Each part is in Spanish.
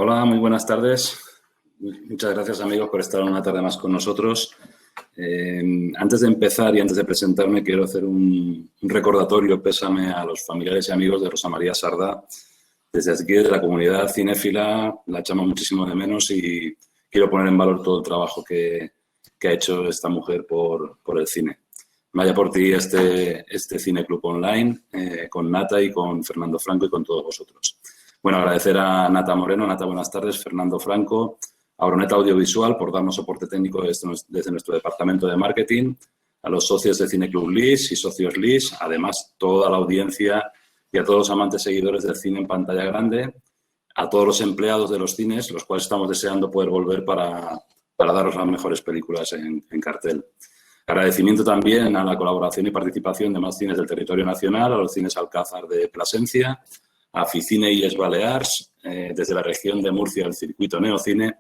Hola, muy buenas tardes. Muchas gracias, amigos, por estar una tarde más con nosotros. Antes de empezar y antes de presentarme, quiero hacer un recordatorio, pésame a los familiares y amigos de Rosa María Sardá. Desde aquí, de la comunidad cinéfila, la echamos muchísimo de menos y quiero poner en valor todo el trabajo que ha hecho esta mujer por el cine. Vaya por ti este Cine Club Online, con Nata y con Fernando Franco y con todos vosotros. Bueno, agradecer a Nata Moreno. Nata, buenas tardes. Fernando Franco, a Auroneta Audiovisual por darnos soporte técnico desde nuestro departamento de marketing, a los socios de Cine Club LIS y socios LIS, además toda la audiencia y a todos los amantes seguidores del cine en pantalla grande, a todos los empleados de los cines, los cuales estamos deseando poder volver para daros las mejores películas en cartel. Agradecimiento también a la colaboración y participación de más cines del territorio nacional, a los cines Alcázar de Plasencia, a Ficine Illes Balears, desde la región de Murcia, el circuito Neocine,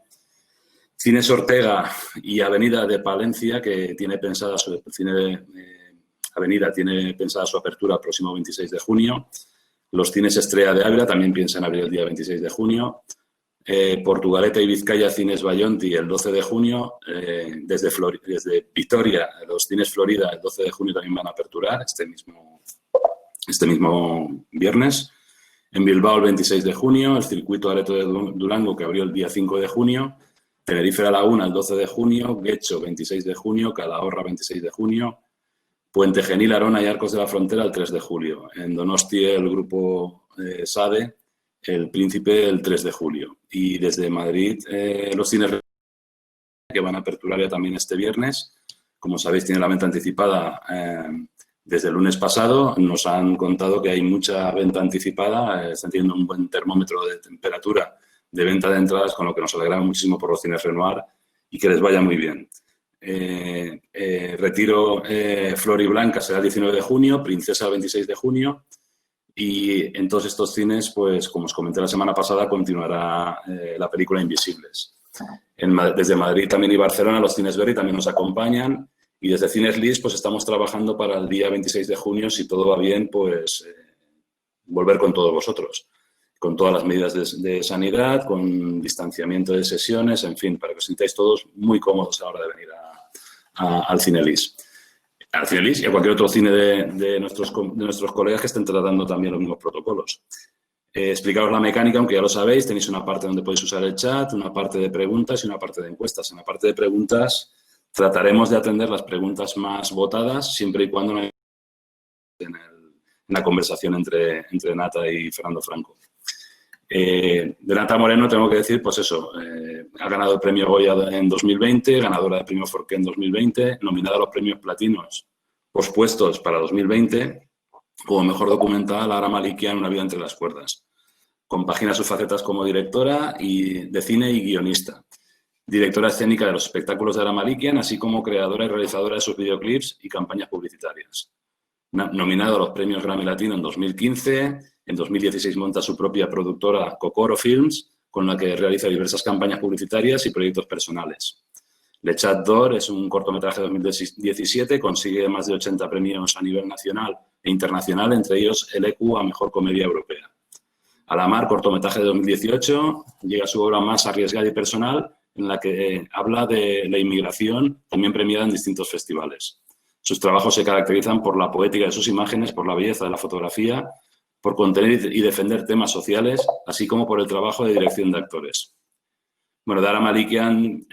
Cines Ortega y Avenida de Palencia, que tiene pensada Avenida tiene pensada su apertura el próximo 26 de junio. Los cines Estrella de Ávila también piensan abrir el día 26 de junio. Portugalete y Vizcaya Cines Bayonti el 12 de junio. Desde Vitoria, los cines Florida el 12 de junio también van a aperturar este mismo viernes. En Bilbao el 26 de junio, el circuito Areto de Durango, que abrió el día 5 de junio, Tenerife La Laguna el 12 de junio, Guecho 26 de junio, Calahorra 26 de junio, Puente Genil, Arona y Arcos de la Frontera el 3 de julio. En Donosti el grupo SADE, el Príncipe el 3 de julio. Y desde Madrid los cines que van a aperturar ya también este viernes. Como sabéis, tiene la venta anticipada desde el lunes pasado. Nos han contado que hay mucha venta anticipada, están teniendo un buen termómetro de temperatura de venta de entradas, con lo que nos alegramos muchísimo por los cines Renoir y que les vaya muy bien. Retiro Flor y Blanca será el 19 de junio, Princesa el 26 de junio y en todos estos cines, pues como os comenté la semana pasada, continuará la película Invisibles. Desde Madrid también y Barcelona los cines Verdi también nos acompañan. Y desde Cines LIS, pues estamos trabajando para el día 26 de junio, si todo va bien, pues volver con todos vosotros, con todas las medidas de sanidad, con distanciamiento de sesiones, en fin, para que os sintáis todos muy cómodos a la hora de venir al Cine LIS. Al Cine LIS y a cualquier otro cine de nuestros colegas que estén tratando también los mismos protocolos. Explicaros la mecánica, aunque ya lo sabéis, tenéis una parte donde podéis usar el chat, una parte de preguntas y una parte de encuestas. En la parte de preguntas trataremos de atender las preguntas más votadas, siempre y cuando no haya en la conversación entre Nata y Fernando Franco. De Nata Moreno tengo que decir, pues eso, ha ganado el premio Goya en 2020, ganadora del premio Forqué en 2020, nominada a los premios platinos pospuestos para 2020, como mejor documental Ara Malikian, Una vida entre las cuerdas. Compagina sus facetas como directora de cine y guionista. Directora escénica de los espectáculos de Ara Malikian, así como creadora y realizadora de sus videoclips y campañas publicitarias. Nominado a los premios Grammy Latino en 2015, en 2016 monta su propia productora Kokoro Films, con la que realiza diversas campañas publicitarias y proyectos personales. Le Chat d'Or es un cortometraje de 2017, consigue más de 80 premios a nivel nacional e internacional, entre ellos el EQ a Mejor Comedia Europea. A la Mar, cortometraje de 2018, llega su obra más arriesgada y personal, en la que habla de la inmigración, también premiada en distintos festivales. Sus trabajos se caracterizan por la poética de sus imágenes, por la belleza de la fotografía, por contener y defender temas sociales, así como por el trabajo de dirección de actores. Bueno, de Ara Malikian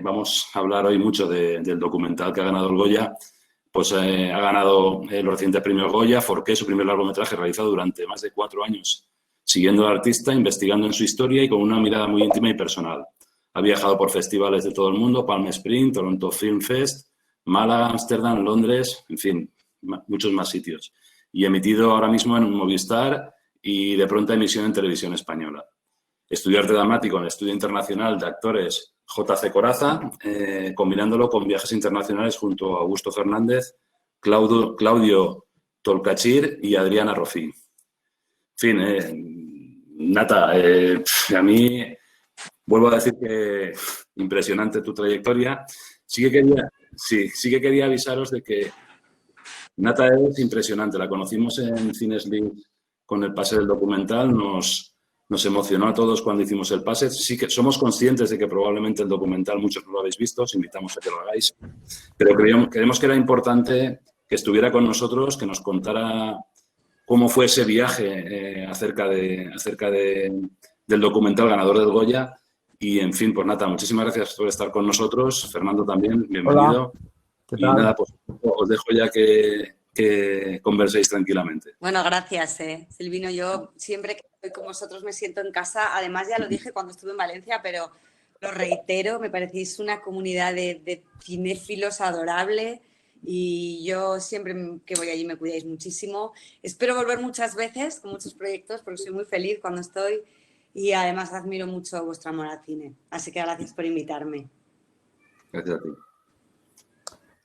vamos a hablar hoy mucho del documental que ha ganado el Goya. Pues ha ganado los recientes premios Goya, Forqué, su primer largometraje realizado durante más de 4 años, siguiendo al artista, investigando en su historia y con una mirada muy íntima y personal. Ha viajado por festivales de todo el mundo, Palm Springs, Toronto Film Fest, Málaga, Ámsterdam, Londres, en fin, muchos más sitios. Y emitido ahora mismo en Movistar y de pronta emisión en Televisión Española. Estudió arte dramático en el Estudio Internacional de Actores J.C. Coraza, combinándolo con viajes internacionales junto a Augusto Fernández, Claudio Tolcachir y Adriana Rofí. En fin, Nata, a mí vuelvo a decir que impresionante tu trayectoria. Sí que quería avisaros de que Nata es impresionante. La conocimos en Cines LIS con el pase del documental. Nos nos emocionó a todos cuando hicimos el pase. Sí que somos conscientes de que probablemente el documental muchos no lo habéis visto, os invitamos a que lo hagáis, pero creemos que era importante que estuviera con nosotros, que nos contara cómo fue ese viaje acerca del documental ganador del Goya. Y, en fin, pues nada, muchísimas gracias por estar con nosotros. Fernando también, Hola, bienvenido. ¿qué Y tal? nada, pues os dejo ya que converséis tranquilamente. Bueno, gracias, Silvino. Yo siempre que estoy con vosotros me siento en casa. Además, ya lo dije cuando estuve en Valencia, pero lo reitero, me parecéis una comunidad de cinéfilos adorable y yo siempre que voy allí me cuidáis muchísimo. Espero volver muchas veces con muchos proyectos porque soy muy feliz cuando estoy y además admiro mucho vuestro amor al cine. Así que gracias por invitarme. Gracias a ti.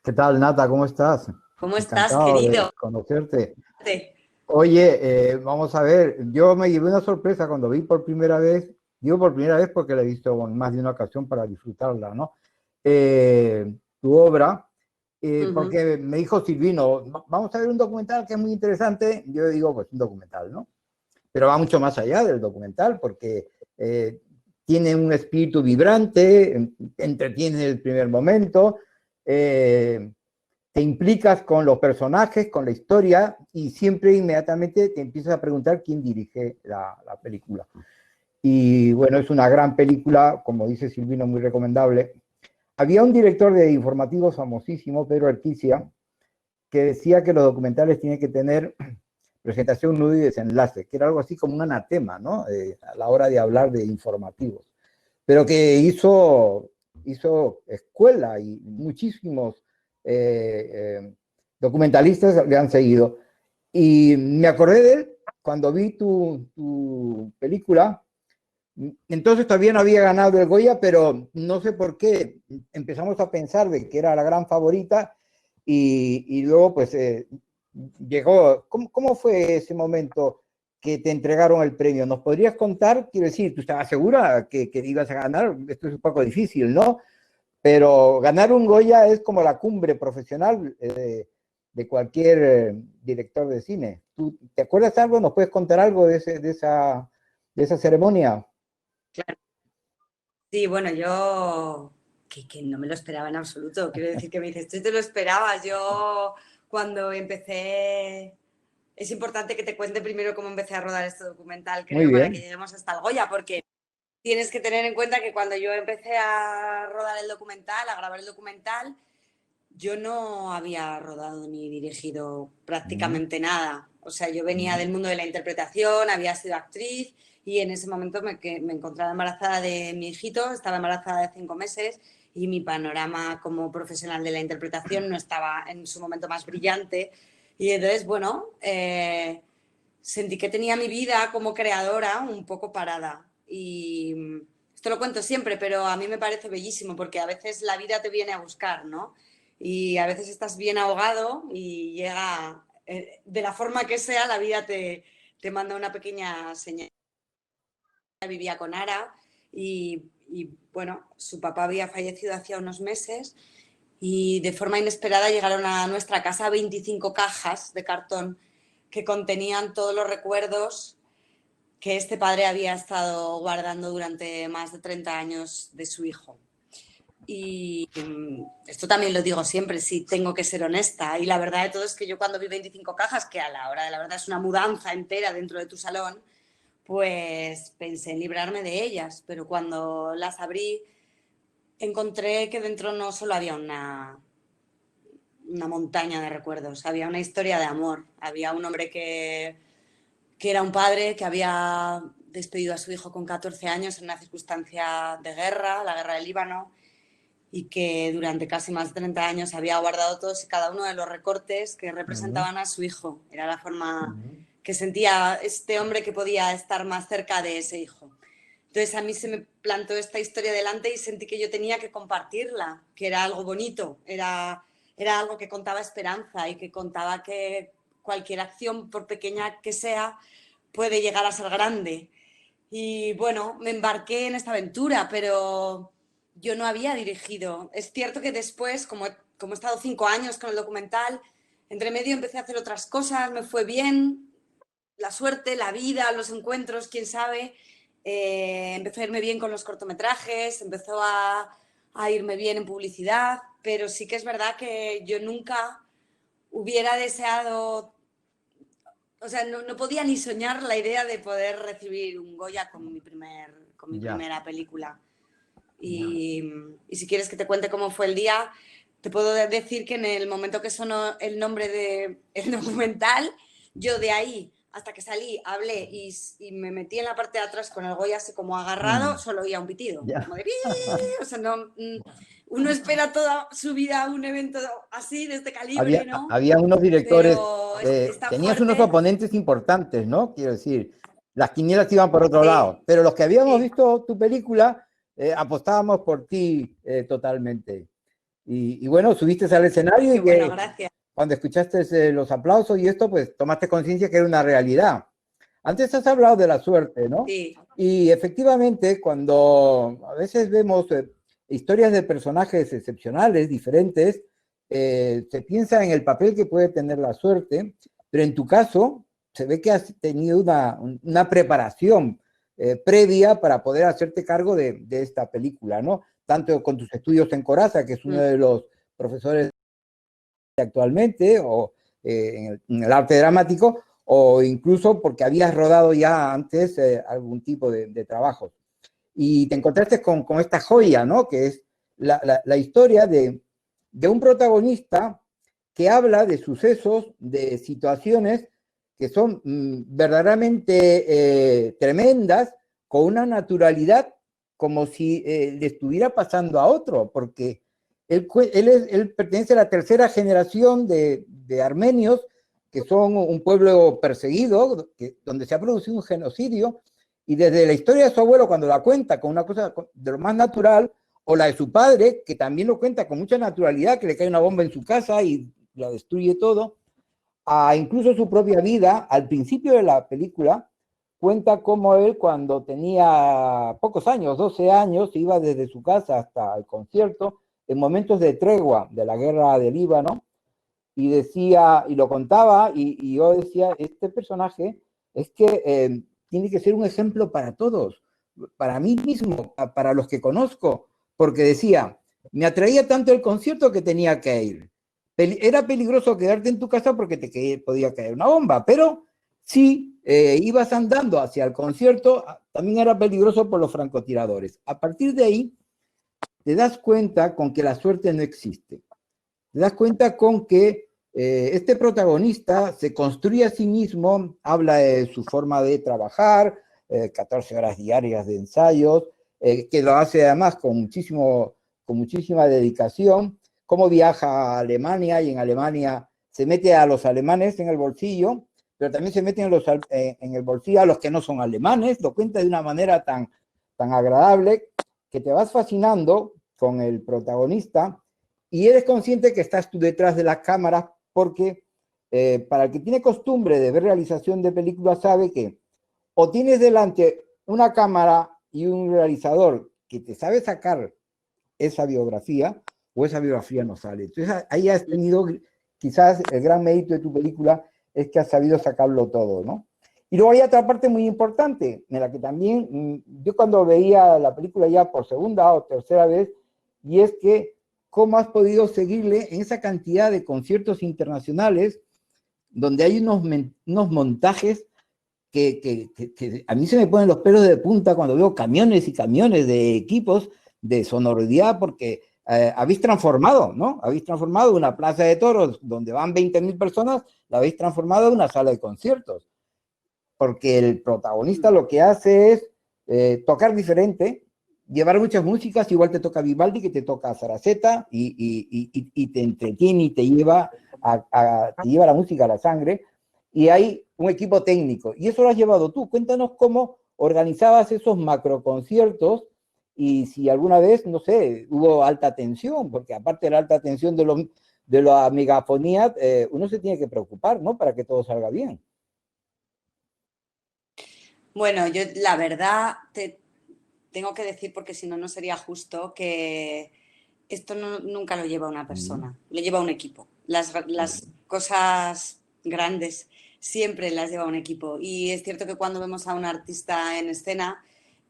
¿Qué tal, Nata? ¿Cómo estás? ¿Cómo estás, Encantado querido? de conocerte. Oye, vamos a ver, yo me llevé una sorpresa cuando vi por primera vez, digo por primera vez porque la he visto en más de una ocasión para disfrutarla, ¿no? Tu obra, porque me dijo Silvino, vamos a ver un documental que es muy interesante. Yo digo, pues un documental, ¿no? Pero va mucho más allá del documental porque tiene un espíritu vibrante, entretiene en el primer momento, te implicas con los personajes, con la historia, y siempre inmediatamente te empiezas a preguntar quién dirige la película. Y bueno, es una gran película, como dice Silvino, muy recomendable. Había un director de informativos famosísimo, Pedro Arquicia, que decía que los documentales tienen que tener presentación, nudo y desenlace, que era algo así como un anatema, ¿no? A la hora de hablar de informativos. Pero que hizo escuela y muchísimos documentalistas le han seguido. Y me acordé de él cuando vi tu película. Entonces todavía no había ganado el Goya, pero no sé por qué empezamos a pensar de que era la gran favorita y luego pues llegó. ¿Cómo fue ese momento que te entregaron el premio? ¿Nos podrías contar? Quiero decir, ¿tú estabas segura que ibas a ganar? Esto es un poco difícil, ¿no? Pero ganar un Goya es como la cumbre profesional de cualquier director de cine. ¿Tú te acuerdas algo? ¿Nos puedes contar algo de esa ceremonia? Claro. Sí, bueno, yo que no me lo esperaba en absoluto. Quiero decir que me dices, tú te lo esperabas. Yo cuando empecé... Es importante que te cuente primero cómo empecé a rodar este documental, creo, para que lleguemos hasta el Goya, porque tienes que tener en cuenta que cuando yo empecé a rodar el documental, a grabar el documental, yo no había rodado ni dirigido prácticamente nada. O sea, yo venía del mundo de la interpretación, había sido actriz y en ese momento me encontraba embarazada de mi hijito, estaba embarazada de 5 meses y mi panorama como profesional de la interpretación no estaba en su momento más brillante. Y entonces, bueno, sentí que tenía mi vida como creadora un poco parada. Y esto lo cuento siempre, pero a mí me parece bellísimo porque a veces la vida te viene a buscar, ¿no? Y a veces estás bien ahogado y llega, de la forma que sea, la vida te manda una pequeña señal. Vivía con Ara y bueno, su papá había fallecido hacía unos meses y de forma inesperada llegaron a nuestra casa 25 cajas de cartón que contenían todos los recuerdos que este padre había estado guardando durante más de 30 años de su hijo. Y esto también lo digo siempre, sí, tengo que ser honesta. Y la verdad de todo es que yo cuando vi 25 cajas, que a la hora de la verdad es una mudanza entera dentro de tu salón, pues pensé en librarme de ellas. Pero cuando las abrí, encontré que dentro no solo había una montaña de recuerdos, había una historia de amor. Había un hombre que era un padre que había despedido a su hijo con 14 años en una circunstancia de guerra, la guerra del Líbano, y que durante casi más de 30 años había guardado todos y cada uno de los recortes que representaban a su hijo. Era la forma que sentía este hombre que podía estar más cerca de ese hijo. Entonces a mí se me plantó esta historia delante y sentí que yo tenía que compartirla, que era algo bonito, era algo que contaba esperanza y que contaba que cualquier acción, por pequeña que sea, puede llegar a ser grande. Y bueno, me embarqué en esta aventura, pero yo no había dirigido. Es cierto que después, como he estado 5 años con el documental, entre medio empecé a hacer otras cosas, me fue bien, la suerte, la vida, los encuentros, quién sabe. Empezó a irme bien con los cortometrajes, empezó a irme bien en publicidad, pero sí que es verdad que yo nunca hubiera deseado, o sea, no podía ni soñar la idea de poder recibir un Goya con mi primera película. Y si quieres que te cuente cómo fue el día, te puedo decir que en el momento que sonó el nombre del documental, yo de ahí hasta que salí, hablé y me metí en la parte de atrás con el Goya así como agarrado, solo oía un pitido. Como de, o sea, no, uno espera toda su vida un evento así, de este calibre, ¿no? Había unos directores, está tenías fuerte. unos oponentes importantes, ¿no? Quiero decir, las quinielas iban por otro lado, pero los que habíamos visto tu película, apostábamos por ti totalmente. Y bueno, subiste al escenario y bueno, gracias. Cuando escuchaste los aplausos y esto, pues tomaste conciencia que era una realidad. Antes has hablado de la suerte, ¿no? Sí. Y efectivamente, cuando a veces vemos historias de personajes excepcionales, diferentes, se piensa en el papel que puede tener la suerte, pero en tu caso se ve que has tenido una preparación previa para poder hacerte cargo de esta película, ¿no? Tanto con tus estudios en Corazza, que es uno de los profesores actualmente, o en el arte dramático, o incluso porque habías rodado ya antes algún tipo de trabajo. Y te encontraste con esta joya, ¿no? Que es la historia de un protagonista que habla de sucesos, de situaciones que son verdaderamente tremendas, con una naturalidad como si le estuviera pasando a otro, porque él pertenece a la tercera generación de armenios, que son un pueblo perseguido, donde se ha producido un genocidio, y desde la historia de su abuelo, cuando la cuenta con una cosa de lo más natural, o la de su padre, que también lo cuenta con mucha naturalidad, que le cae una bomba en su casa y la destruye todo, a incluso su propia vida, al principio de la película, cuenta cómo él cuando tenía pocos años, 12 años, iba desde su casa hasta el concierto, en momentos de tregua de la guerra del Líbano, y decía, y lo contaba, y yo decía, este personaje es que tiene que ser un ejemplo para todos, para mí mismo, para los que conozco, porque decía, me atraía tanto el concierto que tenía que ir. Era peligroso quedarte en tu casa porque podía caer una bomba, pero si ibas andando hacia el concierto, también era peligroso por los francotiradores. A partir de ahí, te das cuenta con que la suerte no existe. Te das cuenta con que este protagonista se construye a sí mismo, habla de su forma de trabajar, 14 horas diarias de ensayos, que lo hace además con muchísima dedicación, cómo viaja a Alemania y en Alemania se mete a los alemanes en el bolsillo, pero también se mete en el bolsillo a los que no son alemanes, lo cuenta de una manera tan agradable que te vas fascinando con el protagonista y eres consciente que estás tú detrás de las cámaras porque para el que tiene costumbre de ver realización de películas sabe que o tienes delante una cámara y un realizador que te sabe sacar esa biografía o esa biografía no sale. Entonces ahí has tenido quizás el gran mérito de tu película es que has sabido sacarlo todo, ¿no? Y luego hay otra parte muy importante, en la que también, yo cuando veía la película ya por segunda o tercera vez, y es que cómo has podido seguirle en esa cantidad de conciertos internacionales donde hay unos montajes que a mí se me ponen los pelos de punta cuando veo camiones y camiones de equipos de sonoridad, porque habéis transformado, ¿no? Habéis transformado una plaza de toros donde van 20.000 personas, la habéis transformado en una sala de conciertos. Porque el protagonista lo que hace es tocar diferente, llevar muchas músicas, igual te toca Vivaldi que te toca Saraceta y te entretiene y te lleva la música a la sangre, y hay un equipo técnico, y eso lo has llevado tú. Cuéntanos cómo organizabas esos macroconciertos y si alguna vez, no sé, hubo alta tensión, porque aparte de la alta tensión de la megafonía, uno se tiene que preocupar, ¿no? Para que todo salga bien. Bueno, yo la verdad te tengo que decir, porque si no, no sería justo, que esto nunca lo lleva una persona, lo lleva un equipo. Las cosas grandes siempre las lleva un equipo. Y es cierto que cuando vemos a un artista en escena,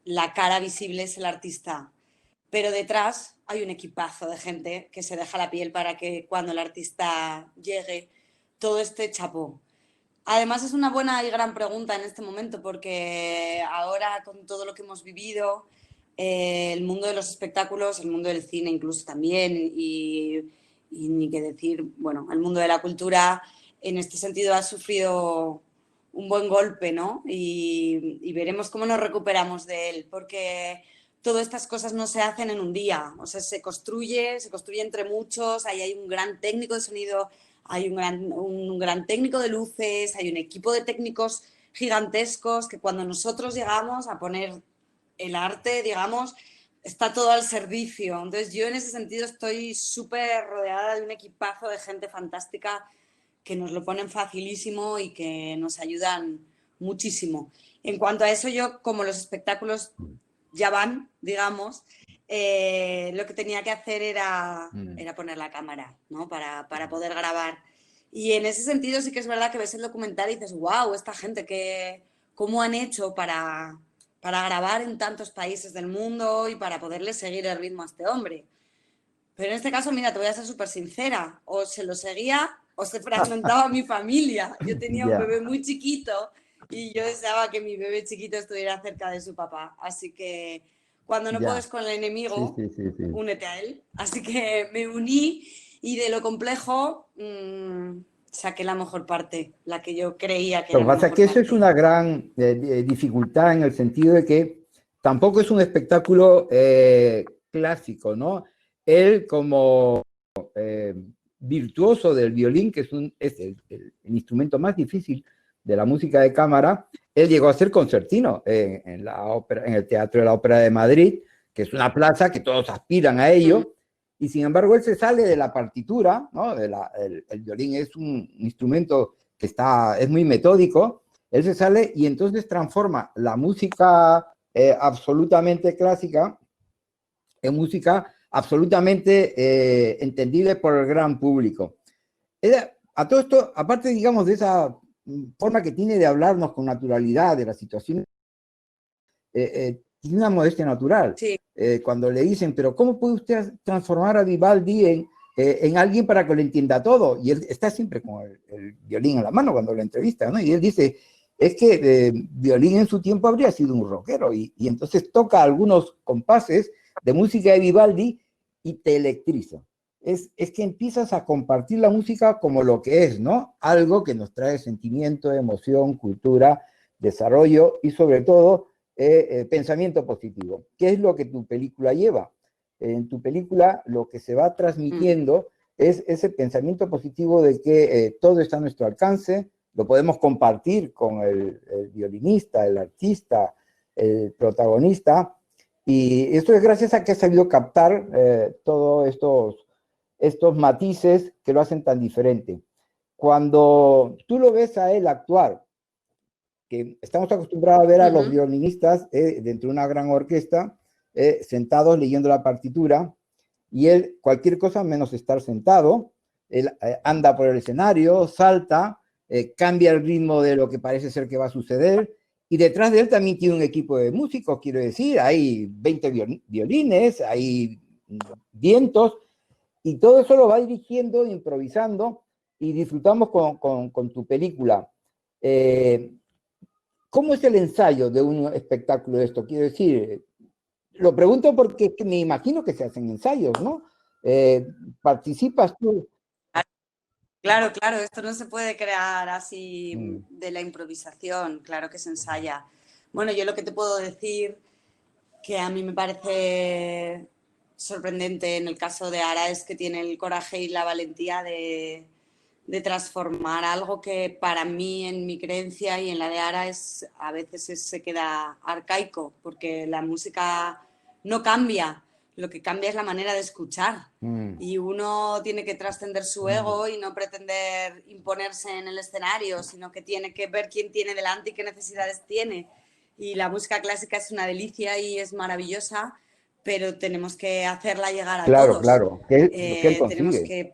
la cara visible es el artista, pero detrás hay un equipazo de gente que se deja la piel para que cuando el artista llegue todo esté chapó. Además es una buena y gran pregunta en este momento porque ahora con todo lo que hemos vivido, el mundo de los espectáculos, el mundo del cine incluso también y ni qué decir, bueno, el mundo de la cultura en este sentido ha sufrido un buen golpe, ¿no? Y veremos cómo nos recuperamos de él porque todas estas cosas no se hacen en un día, o sea, se construye entre muchos, ahí hay un gran técnico de sonido, hay un gran técnico de luces, hay un equipo de técnicos gigantescos que cuando nosotros llegamos a poner el arte, digamos, está todo al servicio. Entonces yo en ese sentido estoy súper rodeada de un equipazo de gente fantástica que nos lo ponen facilísimo y que nos ayudan muchísimo. En cuanto a eso, yo como los espectáculos ya van, digamos, lo que tenía que hacer era poner la cámara, ¿no? Para poder grabar. Y en ese sentido sí que es verdad que ves el documental y dices, wow, esta gente, ¿cómo han hecho para grabar en tantos países del mundo y para poderle seguir el ritmo a este hombre? Pero en este caso, mira, te voy a ser súper sincera, o se lo seguía o se fragmentaba mi familia. Yo tenía un bebé muy chiquito y yo deseaba que mi bebé chiquito estuviera cerca de su papá. Así que cuando no puedes con el enemigo, únete a él. Así que me uní y de lo complejo saqué la mejor parte, la que yo creía que Lo era que la pasa mejor es que eso parte. es una gran dificultad en el sentido de que tampoco es un espectáculo clásico, ¿no? Él como virtuoso del violín, que es el instrumento más difícil de la música de cámara, él llegó a ser concertino en el Teatro de la Ópera de Madrid, que es una plaza que todos aspiran a ello, y sin embargo él se sale de la partitura, ¿no? El violín es un instrumento que es muy metódico, él se sale y entonces transforma la música absolutamente clásica en música absolutamente entendible por el gran público. A todo esto, aparte, digamos, de esa forma que tiene de hablarnos con naturalidad de la situación, tiene una modestia natural. Sí. Cuando le dicen, pero ¿cómo puede usted transformar a Vivaldi en alguien para que lo entienda todo? Y él está siempre con el violín en la mano cuando lo entrevista, ¿no? Y él dice, es que Violín en su tiempo habría sido un rockero, y entonces toca algunos compases de música de Vivaldi y te electriza. Es que empiezas a compartir la música como lo que es, ¿no? Algo que nos trae sentimiento, emoción, cultura, desarrollo y sobre todo pensamiento positivo. ¿Qué es lo que tu película lleva? En tu película lo que se va transmitiendo es ese pensamiento positivo de que todo está a nuestro alcance, lo podemos compartir con el violinista, el artista, el protagonista, y esto es gracias a que has sabido captar todos estos matices que lo hacen tan diferente. Cuando tú lo ves a él actuar, que estamos acostumbrados a ver a los violinistas dentro de una gran orquesta, sentados leyendo la partitura, y él, cualquier cosa menos estar sentado, él anda por el escenario, salta, cambia el ritmo de lo que parece ser que va a suceder, y detrás de él también tiene un equipo de músicos, quiero decir, hay 20 violines, hay vientos, y todo eso lo va dirigiendo, improvisando, y disfrutamos con tu película. ¿Cómo es el ensayo de un espectáculo de esto? Quiero decir, lo pregunto porque me imagino que se hacen ensayos, ¿no? ¿Participas tú? Claro, claro, esto no se puede crear así de la improvisación, claro que se ensaya. Bueno, yo lo que te puedo decir que a mí me parece sorprendente en el caso de Ara es que tiene el coraje y la valentía de transformar algo que para mí, en mi creencia y en la de Ara, a veces se queda arcaico, porque la música no cambia, lo que cambia es la manera de escuchar. Y uno tiene que trascender su ego y no pretender imponerse en el escenario, sino que tiene que ver quién tiene delante y qué necesidades tiene. Y la música clásica es una delicia y es maravillosa, pero tenemos que hacerla llegar a todos. Claro, que él consigue. Tenemos que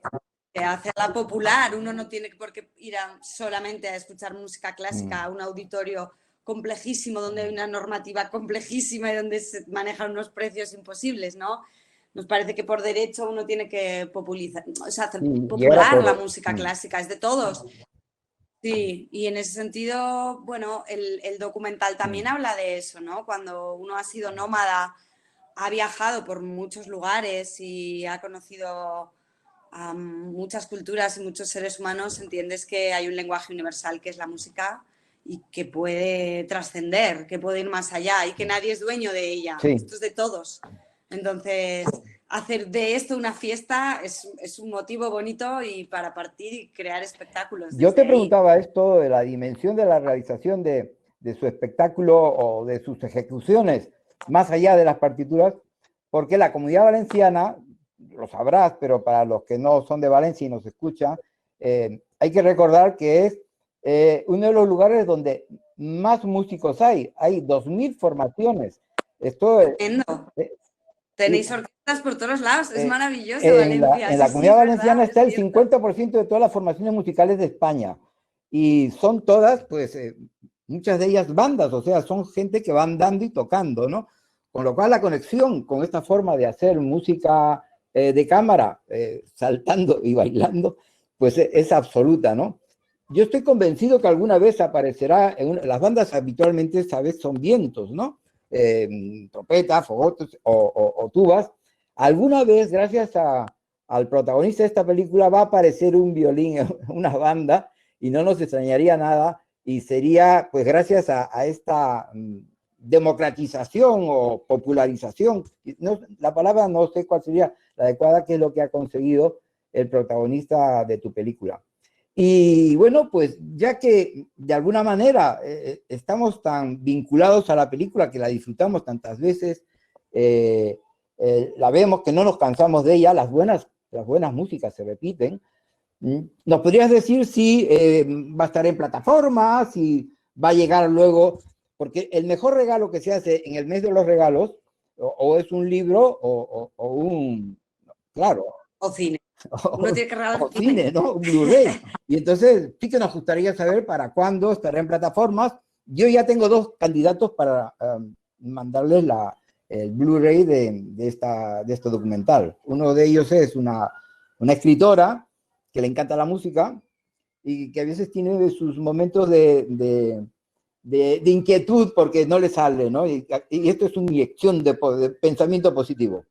hacerla popular. Uno no tiene por qué ir solamente a escuchar música clásica a un auditorio complejísimo, donde hay una normativa complejísima y donde se manejan unos precios imposibles, ¿no? Nos parece que por derecho uno tiene que popularizar, o sea, hacer popular la música clásica, es de todos. Sí, y en ese sentido, bueno, el documental también habla de eso, ¿no? Cuando uno ha sido nómada, ha viajado por muchos lugares y ha conocido a muchas culturas y muchos seres humanos, entiendes que hay un lenguaje universal que es la música y que puede trascender, que puede ir más allá y que nadie es dueño de ella. Sí. Esto es de todos. Entonces, hacer de esto una fiesta es un motivo bonito y para partir y crear espectáculos. Yo te preguntaba esto de la dimensión de la realización de su espectáculo o de sus ejecuciones, más allá de las partituras, porque la Comunidad Valenciana, lo sabrás, pero para los que no son de Valencia y nos escuchan, hay que recordar que es uno de los lugares donde más músicos hay 2.000 formaciones. Esto es... Tenéis orquestas por todos lados, es maravilloso Valencia. En la Comunidad Valenciana está el 50% de todas las formaciones musicales de España. Y son todas, pues, muchas de ellas bandas, o sea, son gente que van dando y tocando, ¿no? Con lo cual la conexión con esta forma de hacer música de cámara, saltando y bailando, pues es absoluta, ¿no? Yo estoy convencido que alguna vez aparecerá, las bandas habitualmente, ¿sabes? Son vientos, ¿no? Trompetas, fogotes o tubas. Alguna vez, gracias al protagonista de esta película, va a aparecer un violín, una banda, y no nos extrañaría nada, y sería, pues, gracias a esta democratización o popularización, no, la palabra no sé cuál sería la adecuada, que es lo que ha conseguido el protagonista de tu película. Y bueno, pues ya que de alguna manera estamos tan vinculados a la película, que la disfrutamos tantas veces, la vemos, que no nos cansamos de ella, las buenas músicas se repiten. ¿Nos podrías decir si va a estar en plataformas, si va a llegar luego? Porque el mejor regalo que se hace en el mes de los regalos, o es un libro o un... Claro. O cine. Uno tiene que regalar cine, ¿no? Un Blu-ray. Y entonces sí que nos gustaría saber para cuándo estará en plataformas. Yo ya tengo 2 candidatos para mandarles el Blu-ray de este documental. Uno de ellos es una escritora que le encanta la música y que a veces tiene sus momentos de inquietud porque no le sale, ¿no? Y esto es una inyección de pensamiento positivo.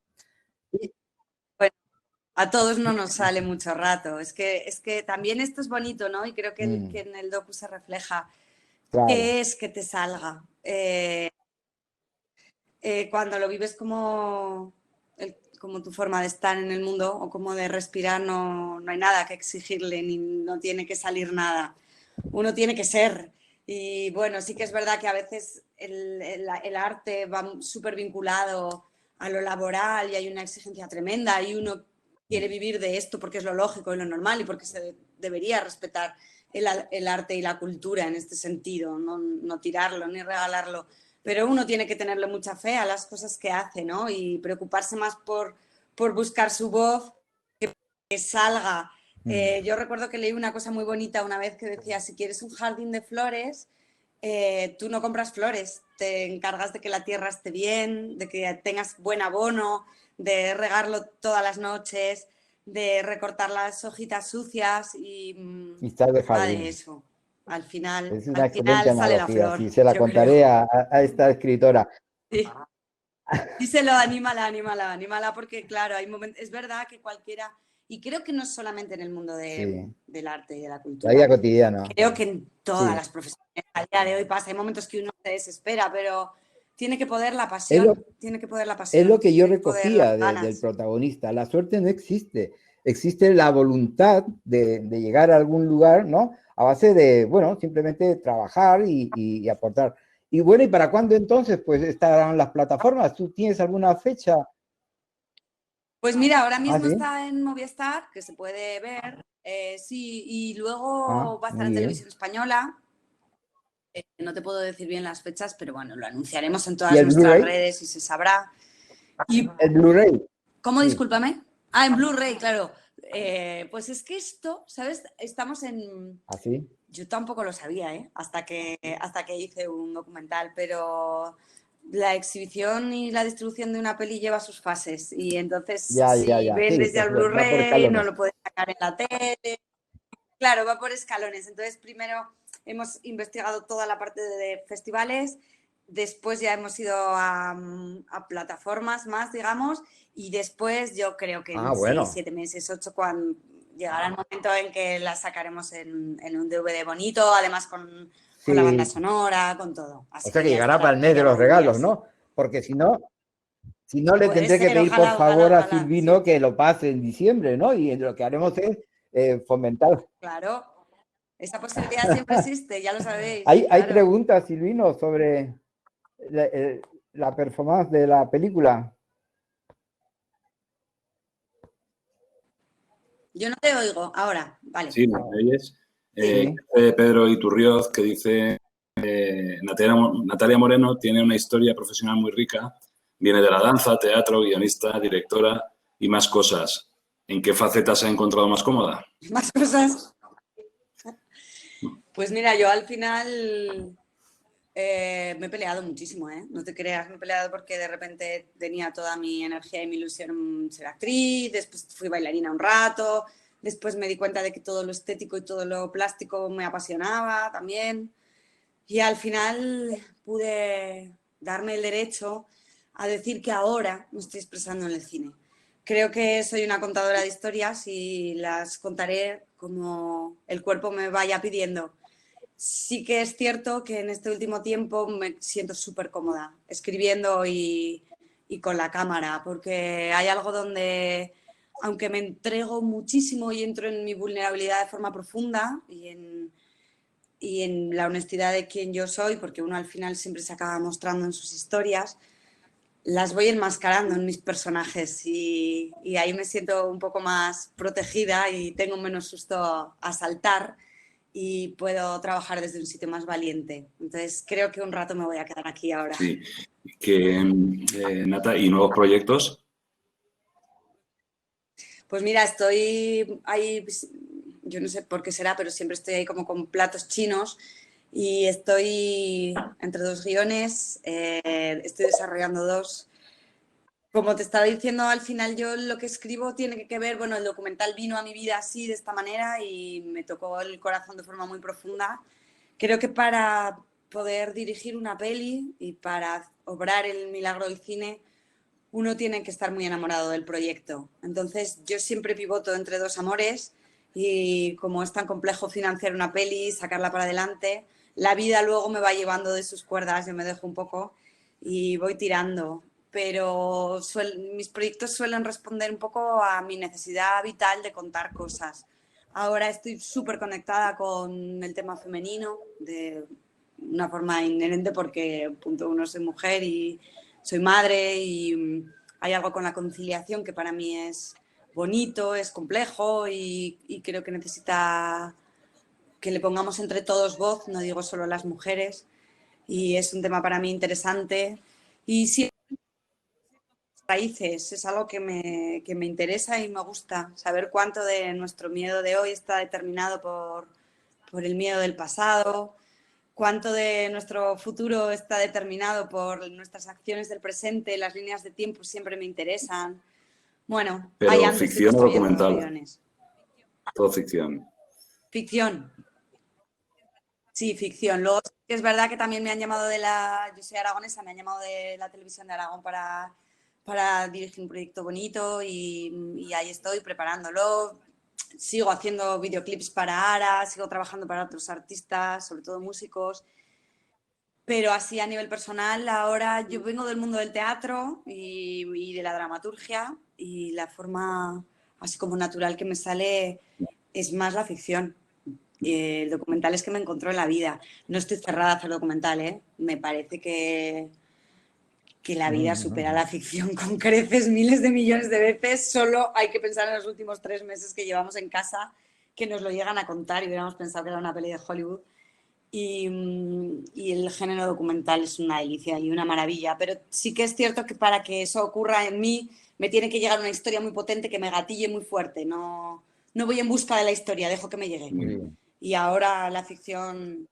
A todos no nos sale mucho rato. Es que también esto es bonito, ¿no? Y creo que en el docu se refleja. Claro. ¿Qué es que te salga? Cuando lo vives como tu forma de estar en el mundo o como de respirar, no hay nada que exigirle, ni no tiene que salir nada. Uno tiene que ser. Y bueno, sí que es verdad que a veces el arte va súper vinculado a lo laboral y hay una exigencia tremenda y uno quiere vivir de esto porque es lo lógico y lo normal y porque se debería respetar el arte y la cultura en este sentido, no tirarlo ni regalarlo. Pero uno tiene que tenerle mucha fe a las cosas que hace, ¿no? Y preocuparse más por buscar su voz, que salga. Yo recuerdo que leí una cosa muy bonita una vez que decía, si quieres un jardín de flores, tú no compras flores, te encargas de que la tierra esté bien, de que tengas buen abono, de regarlo todas las noches, de recortar las hojitas sucias y estar de jardín. De eso. Al final, es una excelente sale la flor. Sí, se la contaré a esta escritora. Sí. Díselo, anímala, porque claro, hay momentos, es verdad que cualquiera, y creo que no solamente en el mundo del arte y de la cultura. La vida cotidiana. Creo que en todas las profesiones. A día de hoy pasa, hay momentos que uno se desespera, pero tiene que poder la pasión. Es lo que yo recogía del protagonista. La suerte no existe. Existe la voluntad de llegar a algún lugar, ¿no? A base de, bueno, simplemente trabajar y aportar. Y bueno, ¿y para cuándo entonces pues estarán las plataformas? ¿Tú tienes alguna fecha? Pues mira, ahora mismo está en Movistar, que se puede ver, sí, y luego va a estar en Televisión Española. No te puedo decir bien las fechas, pero bueno, lo anunciaremos en todas nuestras redes y se sabrá. ¿El Blu-ray? ¿Cómo? Sí. Discúlpame. En Blu-ray, claro. Pues es que esto, ¿sabes? Estamos en... ¿Así? Yo tampoco lo sabía, ¿eh? Hasta que hice un documental, pero la exhibición y la distribución de una peli lleva sus fases y entonces Ya, ya, si ya. Sí, vendes ya pues el va por Blu-ray no escalones. lo puedes sacar en la tele. Claro, va por escalones. Entonces primero hemos investigado toda la parte de festivales, después ya hemos ido a plataformas más, digamos, y después yo creo que Ah, en 6, bueno. 7 meses, 8, cuando llegará el momento en que la sacaremos en un DVD bonito, además con la banda Sí. sonora, con todo. O Así sea que que ya llegará para el estará mes de ya los algún día, regalos, sí. ¿no? Porque si no le Puede tendré que ser, pedir por ojalá, ojalá, favor a ojalá, Silvino sí. que lo pase en diciembre, ¿no? Y lo que haremos es fomentar. Claro, esa posibilidad siempre existe, ya lo sabéis, Hay claro. preguntas, Silvino, sobre la performance de la película. Yo no te oigo ahora, vale. Sí, ¿me oyes? Sí. Pedro Iturrioz, que dice, Natalia Moreno tiene una historia profesional muy rica, viene de la danza, teatro, guionista, directora y más cosas. ¿En qué faceta se ha encontrado más cómoda? Más cosas. Pues mira, yo al final me he peleado muchísimo, ¿eh? No te creas, me he peleado porque de repente tenía toda mi energía y mi ilusión en ser actriz, después fui bailarina un rato, después me di cuenta de que todo lo estético y todo lo plástico me apasionaba también. Y al final pude darme el derecho a decir que ahora me estoy expresando en el cine. Creo que soy una contadora de historias y las contaré como el cuerpo me vaya pidiendo. Sí que es cierto que en este último tiempo me siento súper cómoda escribiendo y con la cámara, porque hay algo donde, aunque me entrego muchísimo y entro en mi vulnerabilidad de forma profunda y en la honestidad de quien yo soy, porque uno al final siempre se acaba mostrando en sus historias, las voy enmascarando en mis personajes y ahí me siento un poco más protegida y tengo menos susto a saltar y puedo trabajar desde un sitio más valiente. Entonces creo que un rato me voy a quedar aquí ahora. Sí. Nata, ¿y nuevos proyectos? Pues mira, estoy ahí, yo no sé por qué será, pero siempre estoy ahí como con platos chinos y estoy entre dos guiones, estoy desarrollando dos. Como te estaba diciendo, al final yo lo que escribo tiene que ver, bueno, el documental vino a mi vida así, de esta manera, y me tocó el corazón de forma muy profunda. Creo que para poder dirigir una peli y para obrar el milagro del cine, uno tiene que estar muy enamorado del proyecto. Entonces, yo siempre pivoto entre dos amores y como es tan complejo financiar una peli, sacarla para adelante, la vida luego me va llevando de sus cuerdas, yo me dejo un poco y voy tirando. Pero mis proyectos suelen responder un poco a mi necesidad vital de contar cosas. Ahora estoy súper conectada con el tema femenino de una forma inherente porque, punto uno, soy mujer y soy madre y hay algo con la conciliación que para mí es bonito, es complejo y creo que necesita que le pongamos entre todos voz, no digo solo las mujeres, y es un tema para mí interesante. Y sí, raíces, es algo que me interesa y me gusta saber cuánto de nuestro miedo de hoy está determinado por el miedo del pasado, cuánto de nuestro futuro está determinado por nuestras acciones del presente, las líneas de tiempo siempre me interesan. Bueno, hay ¿Pero antes, estoy ficción o construyendo dos documental? guiones. Todo ficción. Ficción, sí, ficción. Luego sí que es verdad que también me han llamado yo soy aragonesa, me han llamado de la televisión de Aragón para dirigir un proyecto bonito y ahí estoy preparándolo. Sigo haciendo videoclips para Ara, sigo trabajando para otros artistas, sobre todo músicos. Pero así a nivel personal, ahora yo vengo del mundo del teatro y de la dramaturgia y la forma así como natural que me sale es más la ficción. El documental es que me encontró en la vida. No estoy cerrada a hacer documental, ¿eh? Me parece que la vida supera la ficción con creces miles de millones de veces. Solo hay que pensar en los últimos 3 meses que llevamos en casa que nos lo llegan a contar y hubiéramos pensado que era una peli de Hollywood. Y el género documental es una delicia y una maravilla, pero sí que es cierto que para que eso ocurra en mí me tiene que llegar una historia muy potente que me gatille muy fuerte. No voy en busca de la historia, dejo que me llegue. Y ahora la ficción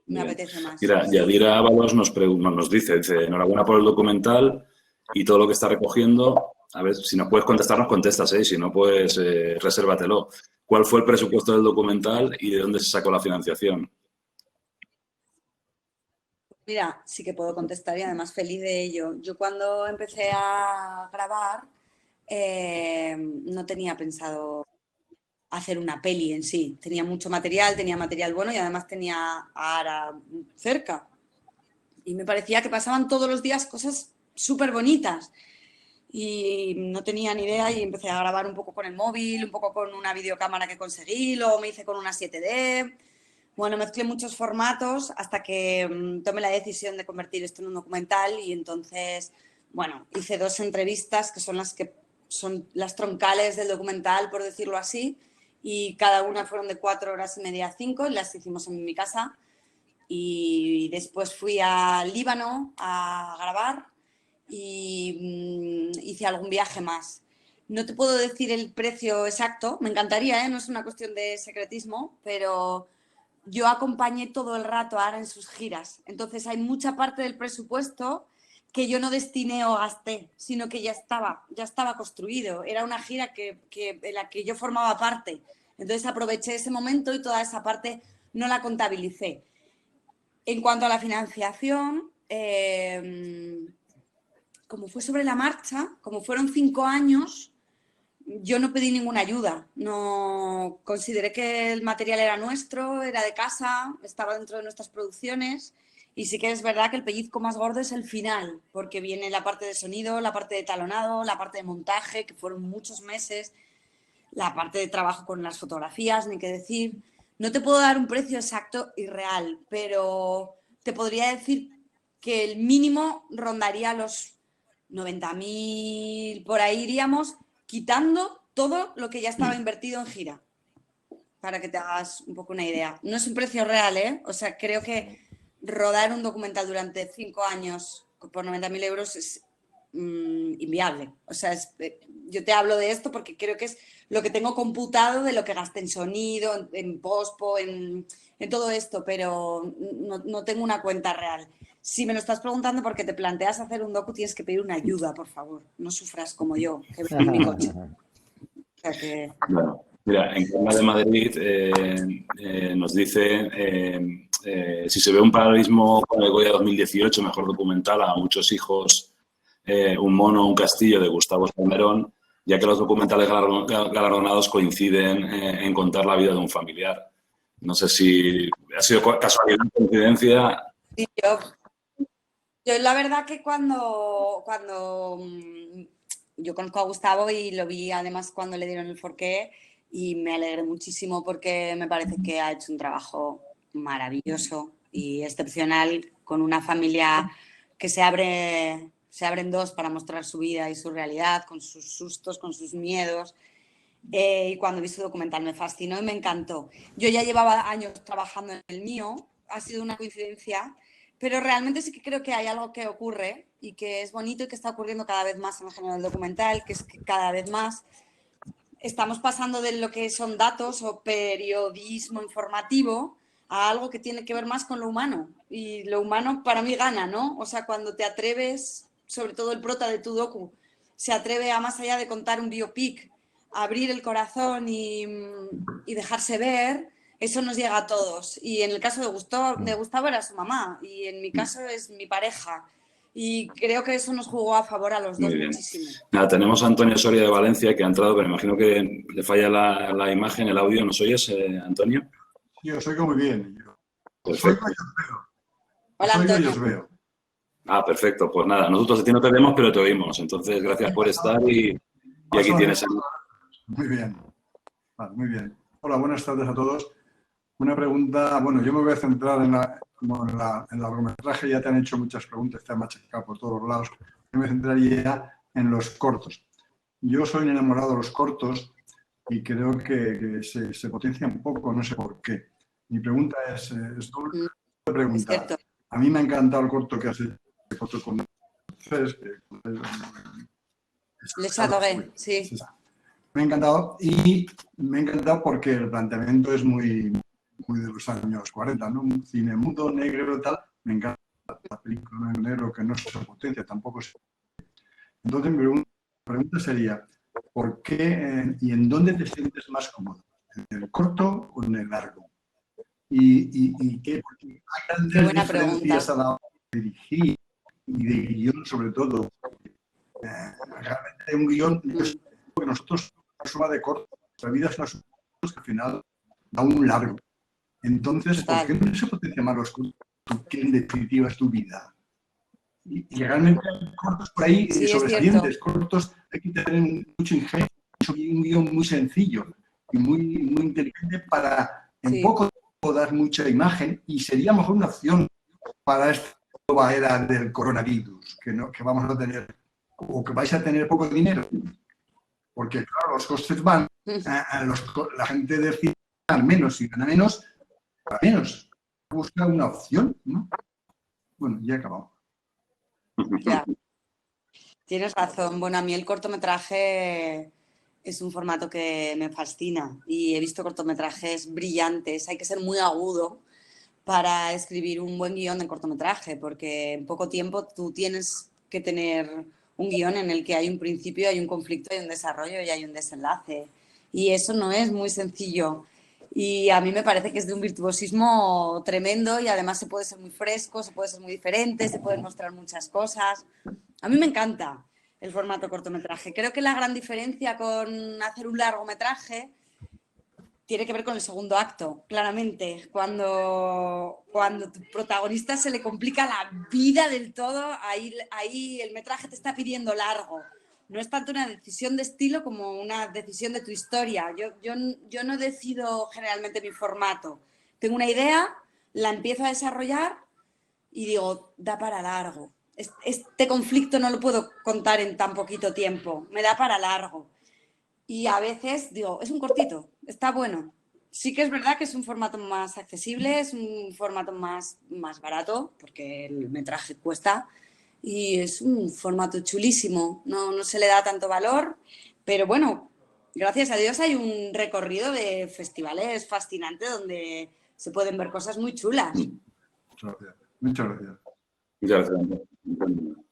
me apetece más. Mira, Yadira Ábalos nos dice, enhorabuena por el documental y todo lo que está recogiendo. A ver, si no puedes contestar, nos contestas, ¿eh? Si no, pues resérvatelo. ¿Cuál fue el presupuesto del documental y de dónde se sacó la financiación? Mira, sí que puedo contestar y además feliz de ello. Yo cuando empecé a grabar no tenía pensado hacer una peli en sí. Tenía mucho material, tenía material bueno y además tenía a Ara cerca. Y me parecía que pasaban todos los días cosas súper bonitas. Y no tenía ni idea y empecé a grabar un poco con el móvil, un poco con una videocámara que conseguí, luego me hice con una 7D. Bueno, mezclé muchos formatos hasta que tomé la decisión de convertir esto en un documental y entonces, bueno, hice 2 entrevistas que son las troncales del documental, por decirlo así, y cada una fueron de 4 horas y media a 5, y las hicimos en mi casa. Y después fui al Líbano a grabar y hice algún viaje más. No te puedo decir el precio exacto, me encantaría, no es una cuestión de secretismo, pero yo acompañé todo el rato a Ara en sus giras. Entonces hay mucha parte del presupuesto que yo no destiné o gasté, sino que ya estaba construido. Era una gira en la que yo formaba parte. Entonces aproveché ese momento y toda esa parte no la contabilicé. En cuanto a la financiación, como fue sobre la marcha, como fueron 5 años, yo no pedí ninguna ayuda. No consideré que el material era nuestro, era de casa, estaba dentro de nuestras producciones. Y sí que es verdad que el pellizco más gordo es el final, porque viene la parte de sonido, la parte de talonado, la parte de montaje, que fueron muchos meses, la parte de trabajo con las fotografías, ni qué decir. No te puedo dar un precio exacto y real, pero te podría decir que el mínimo rondaría los 90.000, por ahí iríamos, quitando todo lo que ya estaba invertido en gira, para que te hagas un poco una idea. No es un precio real, ¿eh? O sea, creo que rodar un documental durante 5 años por 90.000 euros es inviable. O sea, yo te hablo de esto porque creo que es lo que tengo computado de lo que gasté en sonido, en pospo, en todo esto, pero no tengo una cuenta real. Si me lo estás preguntando porque te planteas hacer un docu, tienes que pedir una ayuda, por favor. No sufras como yo, que vendí mi coche. O sea que... Bueno, mira, en Carla de Madrid nos dice si se ve un paralelismo con el Goya 2018, mejor documental, a muchos hijos, un mono, un castillo, de Gustavo Salmerón, ya que los documentales galardonados coinciden en contar la vida de un familiar. No sé si ha sido casualidad, coincidencia. Sí, yo la verdad que cuando yo conozco a Gustavo y lo vi además cuando le dieron el Forqué y me alegré muchísimo porque me parece que ha hecho un trabajo maravilloso y excepcional con una familia que se abre en dos para mostrar su vida y su realidad, con sus sustos, con sus miedos. Y cuando vi su documental me fascinó y me encantó. Yo ya llevaba años trabajando en el mío, ha sido una coincidencia, pero realmente sí que creo que hay algo que ocurre y que es bonito y que está ocurriendo cada vez más en el género del documental, que es que cada vez más estamos pasando de lo que son datos o periodismo informativo a algo que tiene que ver más con lo humano. Y lo humano para mí gana, ¿no? O sea, cuando te atreves, sobre todo el prota de tu docu, se atreve a más allá de contar un biopic, a abrir el corazón y dejarse ver, eso nos llega a todos. Y en el caso de Gustavo era su mamá y en mi caso es mi pareja. Y creo que eso nos jugó a favor a los dos muchísimo. Nada, tenemos a Antonio Soria de Valencia que ha entrado, pero imagino que le falla la imagen, el audio. ¿Nos oyes, Antonio? Yo os oigo muy bien. Perfecto. Hola, Antonio. Os veo. Ah, perfecto. Pues nada, nosotros a ti no te vemos, pero te oímos. Entonces, gracias por estar y aquí tienes... Muy bien. Vale, muy bien. Hola, buenas tardes a todos. Una pregunta, bueno, yo me voy a centrar en el largometraje, ya te han hecho muchas preguntas, te han machacado por todos lados. Yo me centraría en los cortos. Yo soy un enamorado de los cortos y creo que se potencia un poco, no sé por qué. Mi pregunta es doble pregunta. A mí me ha encantado el corto que has hecho con Les adoré, sí. Sí. Me ha encantado y me ha encantado porque el planteamiento es muy, muy de los años 40, ¿no? Un cine mudo, negro y tal. Me encanta la película en negro, que no es su potencia, tampoco es. Entonces mi pregunta sería, ¿por qué y en dónde te sientes más cómodo? ¿En el corto o en el largo? ¿Y qué? Porque hay grandes buena diferencias pregunta. a la hora de dirigir y de guión sobre todo. Realmente un guión, porque nosotros somos una suma de cortos, nuestra vida es una suma de cortos que al final da un largo. Entonces, ¿por qué no se potencia más los cortos? Que en definitiva es tu vida. Y realmente hay cortos por ahí Sí, sobresalientes, cortos hay que tener mucho ingenio, un guión muy sencillo y muy, muy inteligente para en poco tiempo dar mucha imagen y sería mejor una opción para esta nueva era del coronavirus, que vamos a tener o que vais a tener poco dinero. Porque, claro, los costes van, la gente del cine gana menos y gana menos, para menos. Busca una opción, ¿no? Bueno, ya he acabado. Ya. Tienes razón. Bueno, a mí el cortometraje es un formato que me fascina y he visto cortometrajes brillantes. Hay que ser muy agudo para escribir un buen guión de cortometraje, porque en poco tiempo tú tienes que tener un guión en el que hay un principio, hay un conflicto, hay un desarrollo y hay un desenlace. Y eso no es muy sencillo. Y a mí me parece que es de un virtuosismo tremendo y además se puede ser muy fresco, se puede ser muy diferente, se pueden mostrar muchas cosas. A mí me encanta el formato cortometraje. Creo que la gran diferencia con hacer un largometraje tiene que ver con el segundo acto, claramente. Cuando tu protagonista se le complica la vida del todo, ahí el metraje te está pidiendo largo. No es tanto una decisión de estilo como una decisión de tu historia. Yo no decido generalmente mi formato. Tengo una idea, la empiezo a desarrollar y digo, da para largo. Este conflicto no lo puedo contar en tan poquito tiempo, me da para largo. Y a veces digo, es un cortito, está bueno. Sí que es verdad que es un formato más accesible, es un formato más barato, porque el metraje cuesta, y es un formato chulísimo. No se le da tanto valor, pero bueno, gracias a Dios hay un recorrido de festivales fascinante donde se pueden ver cosas muy chulas. Muchas gracias. Muchas gracias.